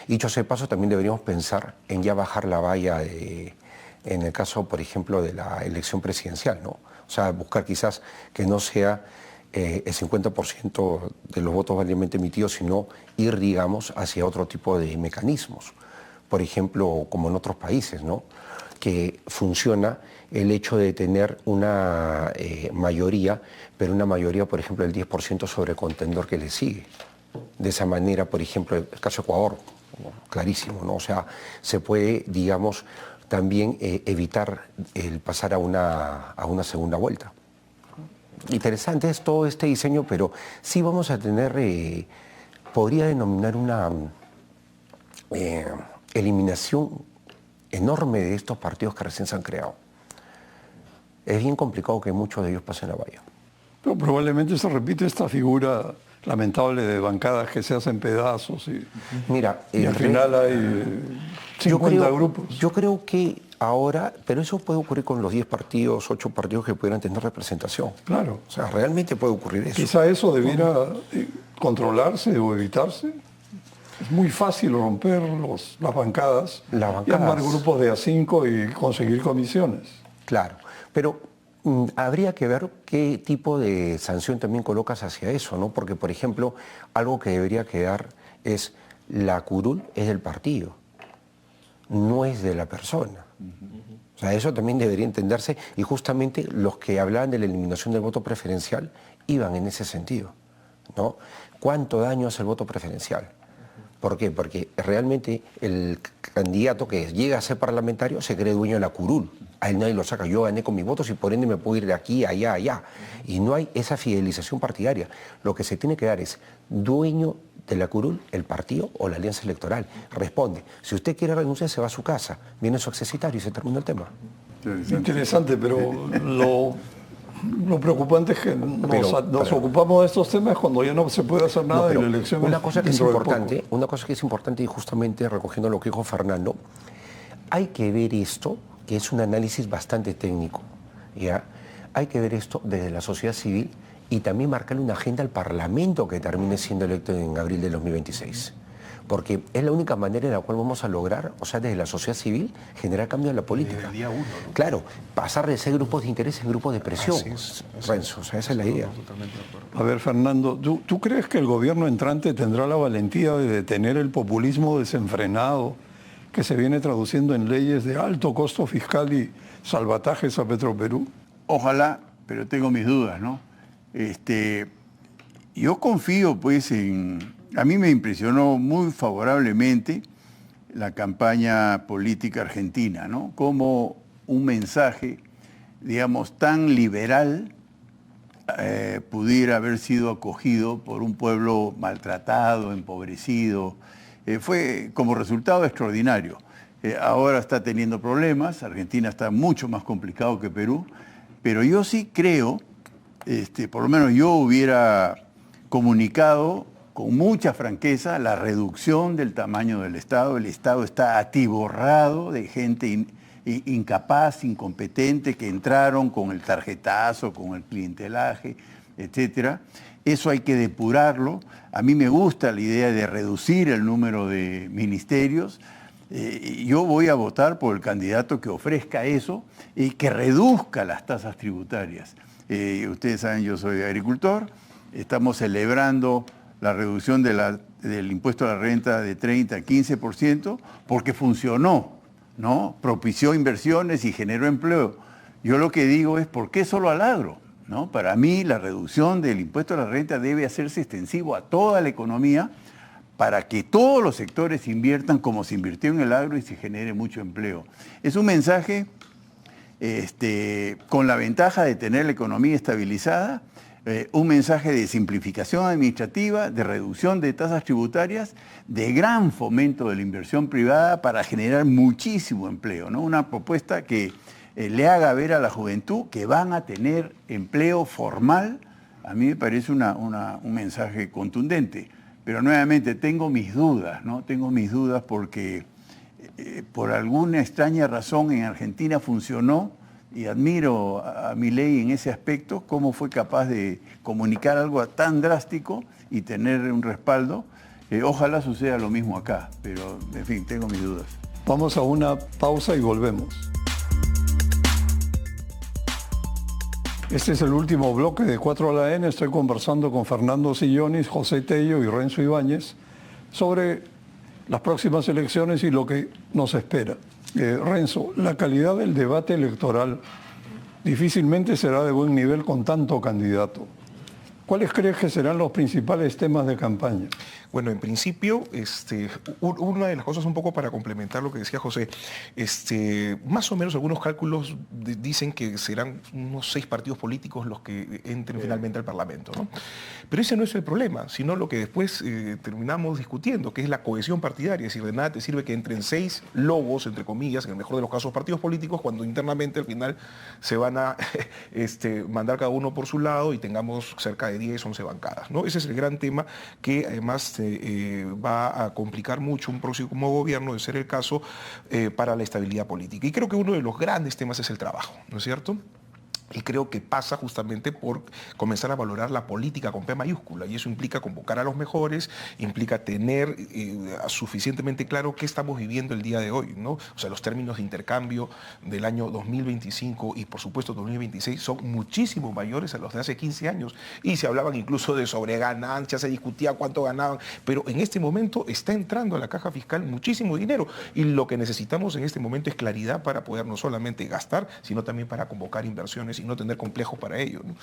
Dicho sea de paso, también deberíamos pensar en ya bajar la valla en el caso, por ejemplo, de la elección presidencial, ¿no? O sea, buscar quizás que no sea el 50% de los votos válidamente emitidos, sino ir, digamos, hacia otro tipo de mecanismos. Por ejemplo, como en otros países, ¿no? Que funciona el hecho de tener una mayoría, pero una mayoría, por ejemplo, del 10% sobre el contendor que le sigue. De esa manera, por ejemplo, el caso de Ecuador, ¿no? Clarísimo, ¿no? O sea, se puede, digamos, también evitar el pasar a una segunda vuelta. Interesante es todo este diseño, pero sí vamos a tener, podría denominar una eliminación enorme de estos partidos que recién se han creado. Es bien complicado que muchos de ellos pasen la valla. Pero probablemente se repite esta figura lamentable de bancadas que se hacen pedazos Mira, y al final hay 50 grupos. Yo creo que ahora, pero eso puede ocurrir con los 10 partidos, 8 partidos que pudieran tener representación. Claro. O sea, realmente puede ocurrir eso. Quizá eso debiera controlarse o evitarse. Es muy fácil romper las bancadas y armar grupos de A5 y conseguir comisiones. Claro, pero habría que ver qué tipo de sanción también colocas hacia eso, ¿no? Porque, por ejemplo, algo que debería quedar es la curul es del partido, no es de la persona. O sea, eso también debería entenderse y justamente los que hablaban de la eliminación del voto preferencial iban en ese sentido, ¿no? ¿Cuánto daño hace el voto preferencial? ¿Por qué? Porque realmente el candidato que llega a ser parlamentario se cree dueño de la curul. A él nadie lo saca. Yo gané con mis votos y por ende me puedo ir de aquí, allá, allá. Y no hay esa fidelización partidaria. Lo que se tiene que dar es dueño de la curul, el partido o la alianza electoral. Responde. Si usted quiere renunciar, se va a su casa. Viene su accesitario y se termina el tema. Interesante, pero lo preocupante es que nos ocupamos de estos temas cuando ya no se puede hacer nada y la elección una cosa que es importante y justamente recogiendo lo que dijo Fernando, hay que ver esto, que es un análisis bastante técnico, ¿ya? Hay que ver esto desde la sociedad civil y también marcarle una agenda al Parlamento que termine siendo electo en abril de 2026. Porque es la única manera en la cual vamos a lograr, o sea, desde la sociedad civil, generar cambio en la política. Desde el día 1, ¿no? Claro, pasar de ser grupos de interés en grupos de presión. Renzo, o sea, esa es la idea. Totalmente de acuerdo. A ver, Fernando, ¿tú crees que el gobierno entrante tendrá la valentía de detener el populismo desenfrenado que se viene traduciendo en leyes de alto costo fiscal y salvatajes a Petroperú? Ojalá, pero tengo mis dudas, ¿no? Yo confío, pues, a mí me impresionó muy favorablemente la campaña política argentina, ¿no? Como un mensaje, digamos, tan liberal pudiera haber sido acogido por un pueblo maltratado, empobrecido. Fue como resultado extraordinario. Ahora está teniendo problemas, Argentina está mucho más complicado que Perú, pero yo sí creo, por lo menos yo hubiera comunicado con mucha franqueza la reducción del tamaño del Estado. El Estado está atiborrado de gente incapaz, incompetente, que entraron con el tarjetazo, con el clientelaje, etc. Eso hay que depurarlo. A mí me gusta la idea de reducir el número de ministerios. Yo voy a votar por el candidato que ofrezca eso y que reduzca las tasas tributarias. Ustedes saben, yo soy agricultor, estamos celebrando la reducción del impuesto a la renta de 30 a 15% porque funcionó, ¿no? Propició inversiones y generó empleo. Yo lo que digo es, ¿por qué solo al agro? ¿No? Para mí, la reducción del impuesto a la renta debe hacerse extensivo a toda la economía para que todos los sectores inviertan como se invirtió en el agro y se genere mucho empleo. Es un mensaje con la ventaja de tener la economía estabilizada, un mensaje de simplificación administrativa, de reducción de tasas tributarias, de gran fomento de la inversión privada para generar muchísimo empleo, ¿no? Una propuesta que le haga ver a la juventud que van a tener empleo formal. A mí me parece un mensaje contundente. Pero nuevamente tengo mis dudas, ¿no? Tengo mis dudas porque por alguna extraña razón en Argentina funcionó y admiro a Milei en ese aspecto, cómo fue capaz de comunicar algo tan drástico y tener un respaldo. Ojalá suceda lo mismo acá, pero en fin, tengo mis dudas. Vamos a una pausa y volvemos. Este es el último bloque de 4 a la N. Estoy conversando con Fernando Sillonis, José Tello y Renzo Ibáñez sobre las próximas elecciones y lo que nos espera. Renzo, la calidad del debate electoral difícilmente será de buen nivel con tanto candidato. ¿Cuáles crees que serán los principales temas de campaña? Bueno, en principio, una de las cosas un poco para complementar lo que decía José, más o menos algunos cálculos dicen que serán unos 6 partidos políticos los que entren finalmente al Parlamento, ¿no? Pero ese no es el problema, sino lo que después terminamos discutiendo, que es la cohesión partidaria. Es decir, de nada te sirve que entren 6 lobos, entre comillas, en el mejor de los casos partidos políticos, cuando internamente al final se van a mandar cada uno por su lado y tengamos cerca de 10, 11 bancadas, ¿no? Ese es el gran tema que además va a complicar mucho un próximo gobierno, de ser el caso, para la estabilidad política. Y creo que uno de los grandes temas es el trabajo, ¿no es cierto? Y creo que pasa justamente por comenzar a valorar la política con P mayúscula, y eso implica convocar a los mejores, implica tener suficientemente claro qué estamos viviendo el día de hoy, ¿no? O sea, los términos de intercambio del año 2025 y por supuesto 2026 son muchísimo mayores a los de hace 15 años, y se hablaban incluso de sobreganancias, se discutía cuánto ganaban, pero en este momento está entrando a la caja fiscal muchísimo dinero, y lo que necesitamos en este momento es claridad para poder no solamente gastar, sino también para convocar inversiones y no tener complejos para ello, ¿no?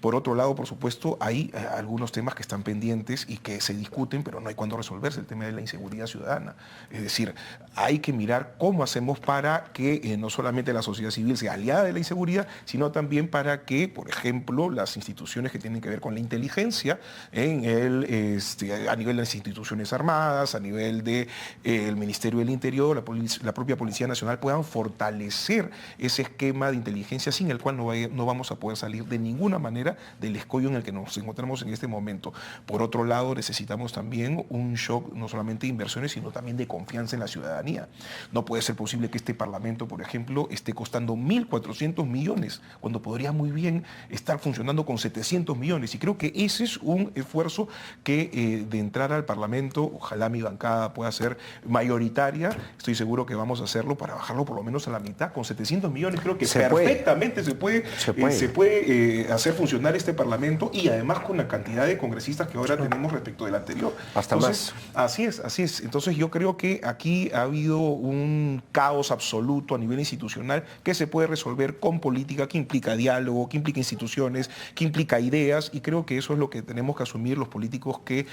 Por otro lado, por supuesto, hay algunos temas que están pendientes y que se discuten, pero no hay cuándo resolverse, el tema de la inseguridad ciudadana. Es decir, hay que mirar cómo hacemos para que no solamente la sociedad civil sea aliada de la inseguridad, sino también para que, por ejemplo, las instituciones que tienen que ver con la inteligencia, a nivel de las instituciones armadas, a nivel del Ministerio del Interior, la propia Policía Nacional, puedan fortalecer ese esquema de inteligencia sin el cual no vamos a poder salir de ninguna manera del escollo en el que nos encontramos en este momento. Por otro lado, necesitamos también un shock no solamente de inversiones, sino también de confianza en la ciudadanía. No puede ser posible que este Parlamento, por ejemplo, esté costando 1.400 millones, cuando podría muy bien estar funcionando con 700 millones. Y creo que ese es un esfuerzo que de entrar al Parlamento, ojalá mi bancada pueda ser mayoritaria, estoy seguro que vamos a hacerlo para bajarlo por lo menos a la mitad. Con 700 millones creo que perfectamente se puede hacer funcionar este Parlamento, y además con la cantidad de congresistas que ahora tenemos respecto del anterior. Hasta Entonces, más. Así es. Entonces yo creo que aquí ha habido un caos absoluto a nivel institucional que se puede resolver con política, que implica diálogo, que implica instituciones, que implica ideas, y creo que eso es lo que tenemos que asumir los políticos que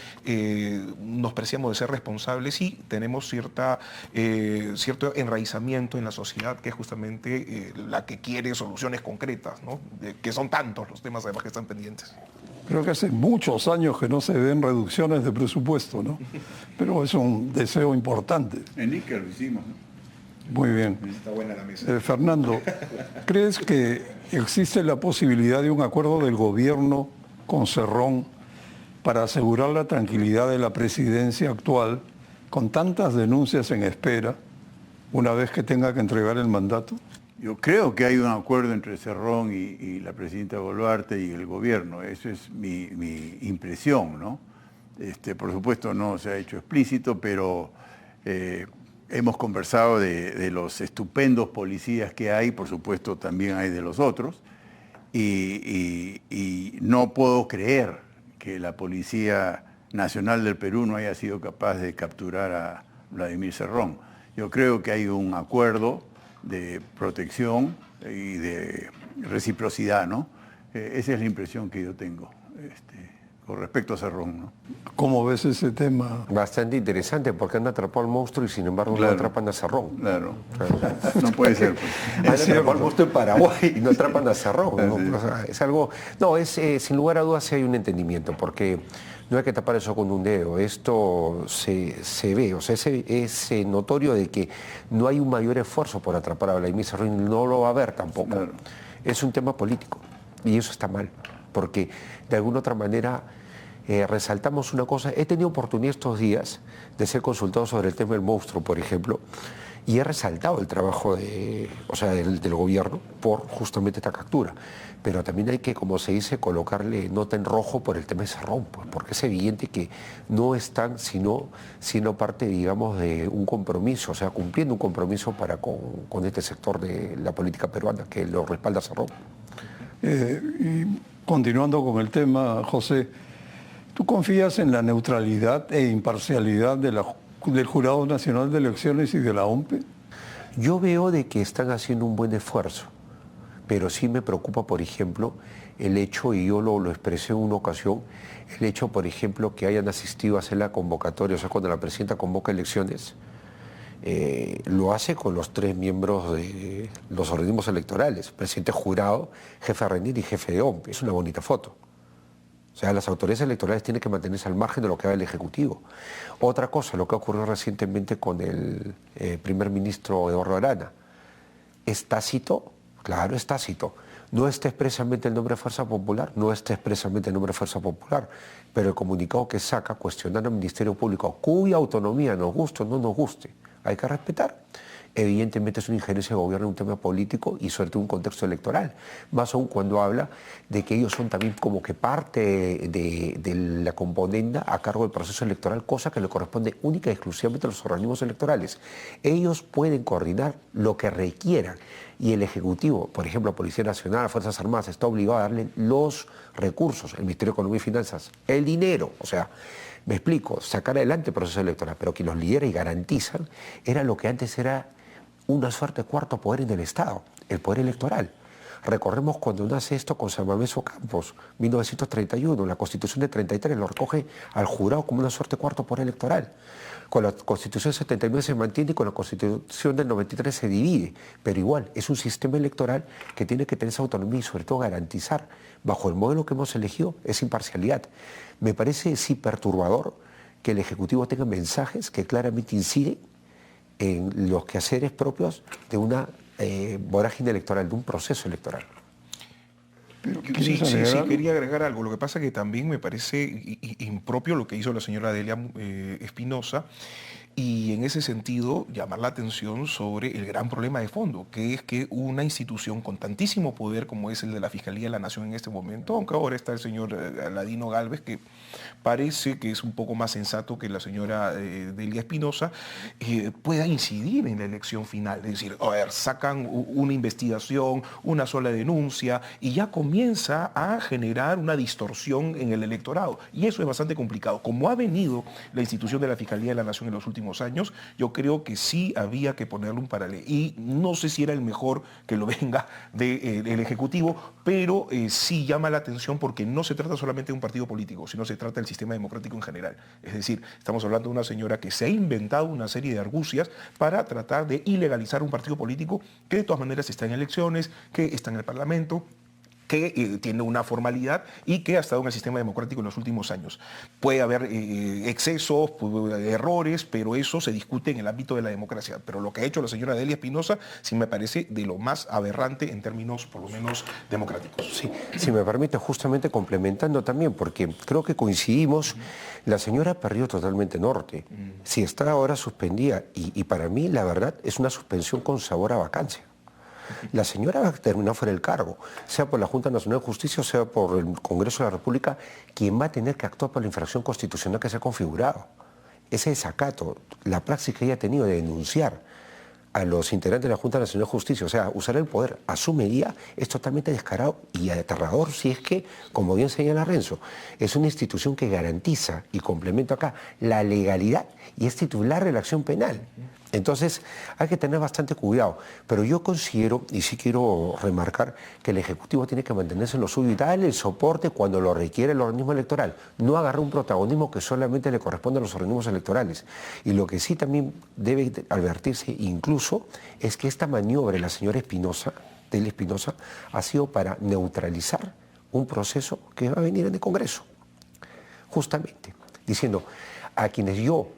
nos preciamos de ser responsables y tenemos cierto enraizamiento en la sociedad, que es justamente la que quiere soluciones concretas, ¿no? Que son tantos los temas además que están pendientes. Creo que hace muchos años que no se ven reducciones de presupuesto, ¿no? Pero es un deseo importante. En Ica lo hicimos, ¿no? Muy bien. Está buena la mesa. Fernando, ¿crees que existe la posibilidad de un acuerdo del gobierno con Cerrón para asegurar la tranquilidad de la presidencia actual con tantas denuncias en espera una vez que tenga que entregar el mandato? Yo creo que hay un acuerdo entre Cerrón y la presidenta Boluarte y el gobierno. Eso es mi impresión, ¿no? Por supuesto no se ha hecho explícito, pero hemos conversado de los estupendos policías que hay, por supuesto también hay de los otros, y no puedo creer que la Policía Nacional del Perú no haya sido capaz de capturar a Vladimir Cerrón. Yo creo que hay un acuerdo de protección y de reciprocidad, ¿no? Esa es la impresión que yo tengo con respecto a Cerrón, ¿no? ¿Cómo ves ese tema? Bastante interesante, porque han atrapado al monstruo y sin embargo Claro. no atrapan a Cerrón. Claro. No puede ser, pues. Han atrapado al monstruo en Paraguay y no atrapan a Cerrón, ¿no? Sí. O sea, es algo... No, sin lugar a dudas sí hay un entendimiento, porque no hay que tapar eso con un dedo. Esto se ve, o sea, es notorio de que no hay un mayor esfuerzo por atrapar a Vladimir Cerrón, no lo va a haber tampoco. Claro. Es un tema político y eso está mal, porque de alguna otra manera resaltamos una cosa. He tenido oportunidad estos días de ser consultado sobre el tema del monstruo, por ejemplo, Y he resaltado el trabajo del gobierno por justamente esta captura. Pero también hay que, como se dice, colocarle nota en rojo por el tema de Cerrón, pues, porque es evidente que no están sino parte, digamos, de un compromiso, o sea, cumpliendo un compromiso con este sector de la política peruana que lo respalda Cerrón. Y continuando con el tema, José, ¿tú confías en la neutralidad e imparcialidad del Jurado Nacional de Elecciones y de la OMPE? Yo veo de que están haciendo un buen esfuerzo, pero sí me preocupa, por ejemplo, el hecho, y yo lo expresé en una ocasión, el hecho, por ejemplo, que hayan asistido a hacer la convocatoria, o sea, cuando la presidenta convoca elecciones, lo hace con los 3 miembros de los organismos electorales, presidente jurado, jefe de rendir y jefe de OMPE. Es una bonita foto. O sea, las autoridades electorales tienen que mantenerse al margen de lo que haga el Ejecutivo. Otra cosa, lo que ocurrió recientemente con el primer ministro Eduardo Arana. ¿Es tácito? Claro, es tácito. No está expresamente el nombre de Fuerza Popular, pero el comunicado que saca cuestionando al Ministerio Público, cuya autonomía nos guste o no nos guste, hay que respetar. Evidentemente es una injerencia de gobierno en un tema político y sobre todo en un contexto electoral, más aún cuando habla de que ellos son también como que parte de la componenda a cargo del proceso electoral, cosa que le corresponde única y exclusivamente a los organismos electorales. Ellos pueden coordinar lo que requieran y el Ejecutivo, por ejemplo, Policía Nacional, las Fuerzas Armadas, está obligado a darle los recursos, el Ministerio de Economía y Finanzas, el dinero, o sea, me explico, sacar adelante el proceso electoral, pero quien los lidera y garantizan era lo que antes era una suerte de cuarto poder en el Estado, el poder electoral. Recordemos cuando nace esto con San Mamés Ocampos, 1931, la Constitución de 33 lo recoge al jurado como una suerte de cuarto poder electoral. Con la Constitución 79 se mantiene y con la Constitución del 93 se divide, pero igual es un sistema electoral que tiene que tener esa autonomía y sobre todo garantizar, bajo el modelo que hemos elegido, esa imparcialidad. Me parece sí perturbador que el Ejecutivo tenga mensajes que claramente inciden en los quehaceres propios de una vorágine electoral, de un proceso electoral. Sí, quería agregar algo. Lo que pasa es que también me parece impropio lo que hizo la señora Delia Espinosa, y en ese sentido llamar la atención sobre el gran problema de fondo, que es que una institución con tantísimo poder como es el de la Fiscalía de la Nación en este momento, aunque ahora está el señor Aladino Gálvez, que parece que es un poco más sensato que la señora Delia Espinosa, pueda incidir en la elección final. Es decir, a ver, sacan una investigación, una sola denuncia, y ya comienza a generar una distorsión en el electorado. Y eso es bastante complicado. Como ha venido la institución de la Fiscalía de la Nación en los últimos años, yo creo que sí había que ponerle un paralelo. Y no sé si era el mejor que lo venga del Ejecutivo, pero sí llama la atención porque no se trata solamente de un partido político, sino se trata del sistema democrático en general. Es decir, estamos hablando de una señora que se ha inventado una serie de argucias para tratar de ilegalizar un partido político que de todas maneras está en elecciones, que está en el Parlamento, que tiene una formalidad y que ha estado en el sistema democrático en los últimos años. Puede haber excesos, errores, pero eso se discute en el ámbito de la democracia. Pero lo que ha hecho la señora Delia Espinosa sí me parece de lo más aberrante en términos, por lo menos, democráticos. Sí, si me permite, justamente complementando también, porque creo que coincidimos, la señora perdió totalmente norte. Si está ahora suspendida, y para mí, la verdad, es una suspensión con sabor a vacancia. La señora va a terminar fuera del cargo, sea por la Junta Nacional de Justicia o sea por el Congreso de la República, quien va a tener que actuar por la infracción constitucional que se ha configurado. Ese desacato, la praxis que ella ha tenido de denunciar a los integrantes de la Junta Nacional de Justicia, o sea, usar el poder a su medida, es totalmente descarado y aterrador si es que, como bien señala Renzo, es una institución que garantiza, y complemento acá, la legalidad y es titular de la acción penal. Entonces hay que tener bastante cuidado, pero yo considero, y sí quiero remarcar, que el Ejecutivo tiene que mantenerse en lo suyo y darle el soporte cuando lo requiere el organismo electoral, no agarrar un protagonismo que solamente le corresponde a los organismos electorales. Y lo que sí también debe advertirse incluso es que esta maniobra de la señora Espinosa, Delia Espinosa, ha sido para neutralizar un proceso que va a venir en el Congreso, justamente, diciendo a quienes yo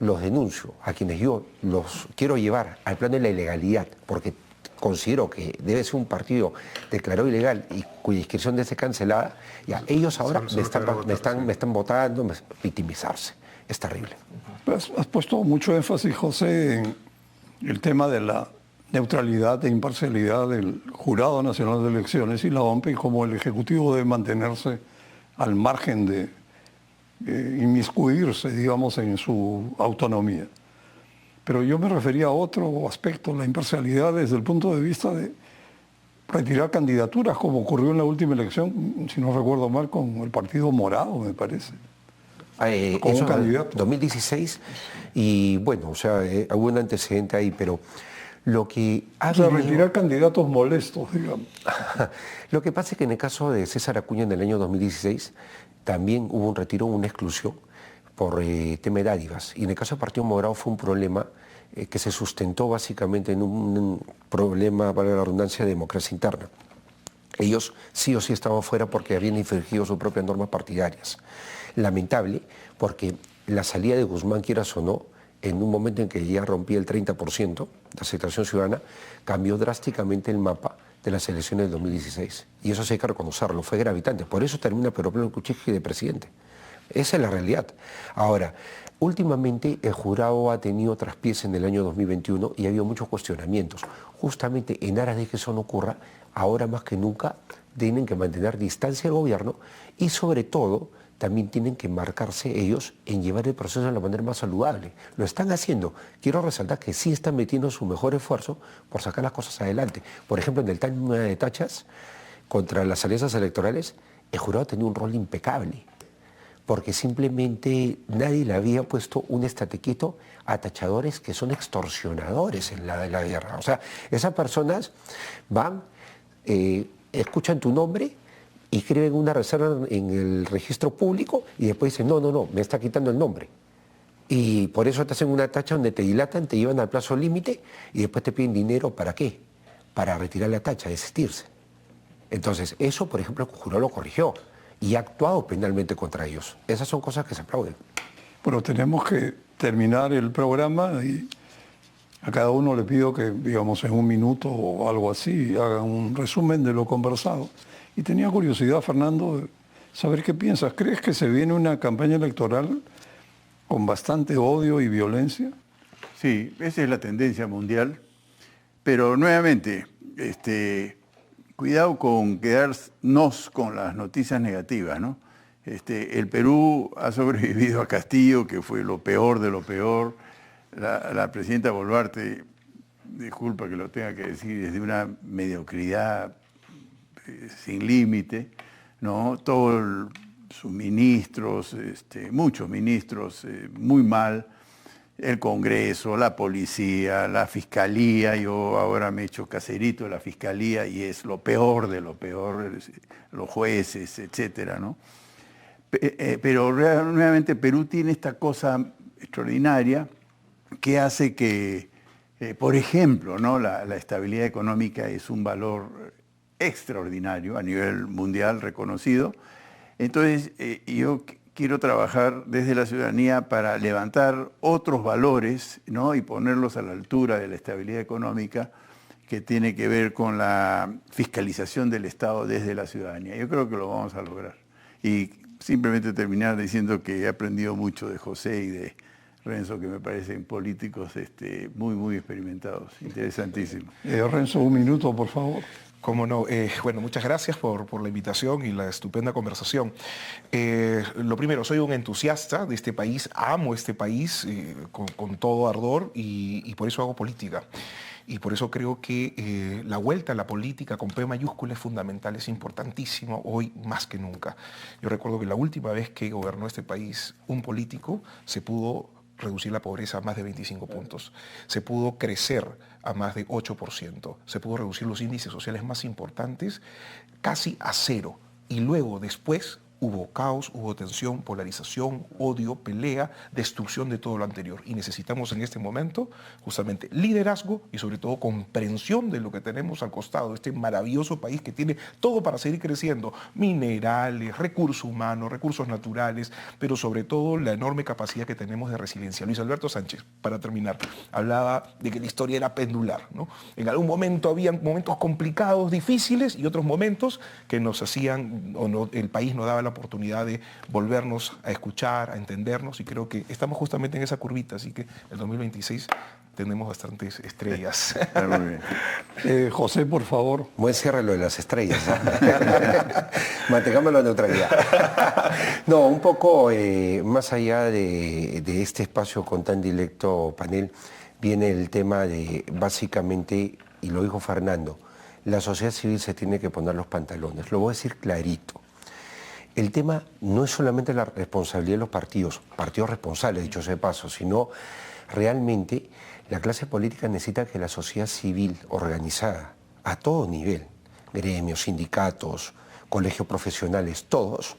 los denuncio, a quienes yo los quiero llevar al plano de la ilegalidad, porque considero que debe ser un partido declarado ilegal y cuya inscripción debe ser cancelada, ya ellos ahora me están votando, victimizarse. Es terrible. Has puesto mucho énfasis, José, el tema de la neutralidad e imparcialidad del Jurado Nacional de Elecciones y la OMP, y cómo el Ejecutivo debe mantenerse al margen de inmiscuirse, digamos, en su autonomía. Pero yo me refería a otro aspecto, la imparcialidad desde el punto de vista de retirar candidaturas, como ocurrió en la última elección, si no recuerdo mal, con el Partido Morado, me parece. Con un candidato. 2016, y bueno, o sea, hubo un antecedente ahí, pero lo que ha retirar candidatos molestos, digamos. Lo que pasa es que en el caso de César Acuña en el año 2016 también hubo un retiro, una exclusión por tema de dádivas. Y en el caso del Partido Morado fue un problema que se sustentó básicamente en un problema, para la redundancia, de democracia interna. Ellos sí o sí estaban fuera porque habían infringido sus propias normas partidarias. Lamentable, porque la salida de Guzmán, quieras o no, en un momento en que ya rompía el 30% de aceptación ciudadana, cambió drásticamente el mapa de las elecciones del 2016. Y eso sí hay que reconocerlo, fue gravitante. Por eso termina Pedro Kuczynski de presidente. Esa es la realidad. Ahora, últimamente el jurado ha tenido traspiés en el año 2021 y ha habido muchos cuestionamientos. Justamente en aras de que eso no ocurra, ahora más que nunca tienen que mantener distancia del gobierno y sobre todo también tienen que marcarse ellos en llevar el proceso de la manera más saludable. Lo están haciendo. Quiero resaltar que sí están metiendo su mejor esfuerzo por sacar las cosas adelante. Por ejemplo, en el tema de tachas contra las alianzas electorales, el jurado ha tenido un rol impecable, porque simplemente nadie le había puesto un estate quieto a tachadores que son extorsionadores en la guerra. O sea, esas personas van, escuchan tu nombre, escriben una reserva en el registro público y después dicen, no, me está quitando el nombre. Y por eso te hacen una tacha donde te dilatan, te llevan al plazo límite y después te piden dinero, ¿para qué? Para retirar la tacha, desistirse. Entonces, eso, por ejemplo, el jurado lo corrigió y ha actuado penalmente contra ellos. Esas son cosas que se aplauden. Bueno, tenemos que terminar el programa y a cada uno le pido que, digamos, en un minuto o algo así, haga un resumen de lo conversado. Y tenía curiosidad, Fernando, de saber qué piensas. ¿Crees que se viene una campaña electoral con bastante odio y violencia? Sí, esa es la tendencia mundial. Pero nuevamente, cuidado con quedarnos con las noticias negativas, ¿no? El Perú ha sobrevivido a Castillo, que fue lo peor de lo peor. La presidenta Boluarte, disculpa que lo tenga que decir, es de una mediocridad sin límite, ¿no? Todos sus ministros, muchos ministros, muy mal. El Congreso, la policía, la fiscalía, yo ahora me he hecho caserito de la fiscalía y es lo peor de lo peor, los jueces, etcétera, ¿no? Pero nuevamente Perú tiene esta cosa extraordinaria que hace que, por ejemplo, ¿no? la estabilidad económica es un valor extraordinario a nivel mundial reconocido. Entonces, yo quiero trabajar desde la ciudadanía para levantar otros valores, ¿no? Y ponerlos a la altura de la estabilidad económica que tiene que ver con la fiscalización del Estado desde la ciudadanía. Yo creo que lo vamos a lograr. Y simplemente terminar diciendo que he aprendido mucho de José y de Renzo, que me parecen políticos muy, muy experimentados. Interesantísimo. Renzo, un minuto, por favor. Cómo no. Bueno, muchas gracias por la invitación y la estupenda conversación. Lo primero, soy un entusiasta de este país, amo este país con todo ardor y por eso hago política. Y por eso creo que la vuelta a la política con P mayúscula es fundamental, es importantísimo hoy más que nunca. Yo recuerdo que la última vez que gobernó este país un político se pudo reducir la pobreza a más de 25 puntos. Se pudo crecer a más de 8%. Se pudo reducir los índices sociales más importantes casi a cero. Y luego, después, hubo caos, hubo tensión, polarización, odio, pelea, destrucción de todo lo anterior. Y necesitamos en este momento justamente liderazgo y sobre todo comprensión de lo que tenemos al costado de este maravilloso país que tiene todo para seguir creciendo. Minerales, recursos humanos, recursos naturales, pero sobre todo la enorme capacidad que tenemos de resiliencia. Luis Alberto Sánchez, para terminar, hablaba de que la historia era pendular, ¿no? En algún momento habían momentos complicados, difíciles y otros momentos que nos hacían, o no, el país no daba la oportunidad de volvernos a escuchar, a entendernos, y creo que estamos justamente en esa curvita, así que el 2026 tenemos bastantes estrellas. Muy bien. José, por favor. Buen cierre lo de las estrellas. Mantengamos la neutralidad. No, un poco más allá de este espacio con tan directo panel, viene el tema de, básicamente, y lo dijo Fernando, la sociedad civil se tiene que poner los pantalones. Lo voy a decir clarito. El tema no es solamente la responsabilidad de los partidos responsables, dicho sea de paso, sino realmente la clase política necesita que la sociedad civil organizada, a todo nivel, gremios, sindicatos, colegios profesionales, todos,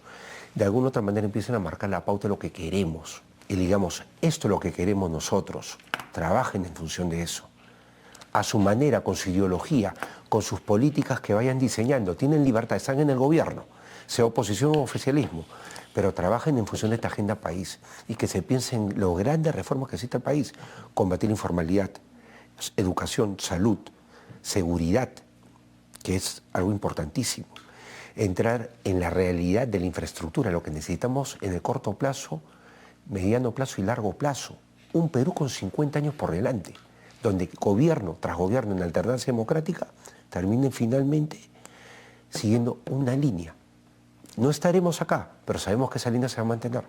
de alguna u otra manera empiecen a marcar la pauta de lo que queremos. Y digamos, esto es lo que queremos nosotros. Trabajen en función de eso. A su manera, con su ideología, con sus políticas que vayan diseñando. Tienen libertad, están en el gobierno, sea oposición o oficialismo, pero trabajen en función de esta agenda país y que se piensen en las grandes reformas que necesita el país. Combatir la informalidad, educación, salud, seguridad, que es algo importantísimo. Entrar en la realidad de la infraestructura, lo que necesitamos en el corto plazo, mediano plazo y largo plazo. Un Perú con 50 años por delante, donde gobierno tras gobierno en alternancia democrática terminen finalmente siguiendo una línea. No estaremos acá, pero sabemos que esa línea se va a mantener.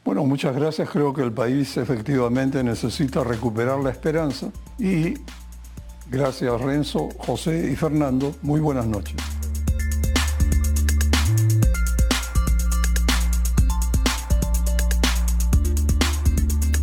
Bueno, muchas gracias. Creo que el país efectivamente necesita recuperar la esperanza. Y gracias Renzo, José y Fernando. Muy buenas noches.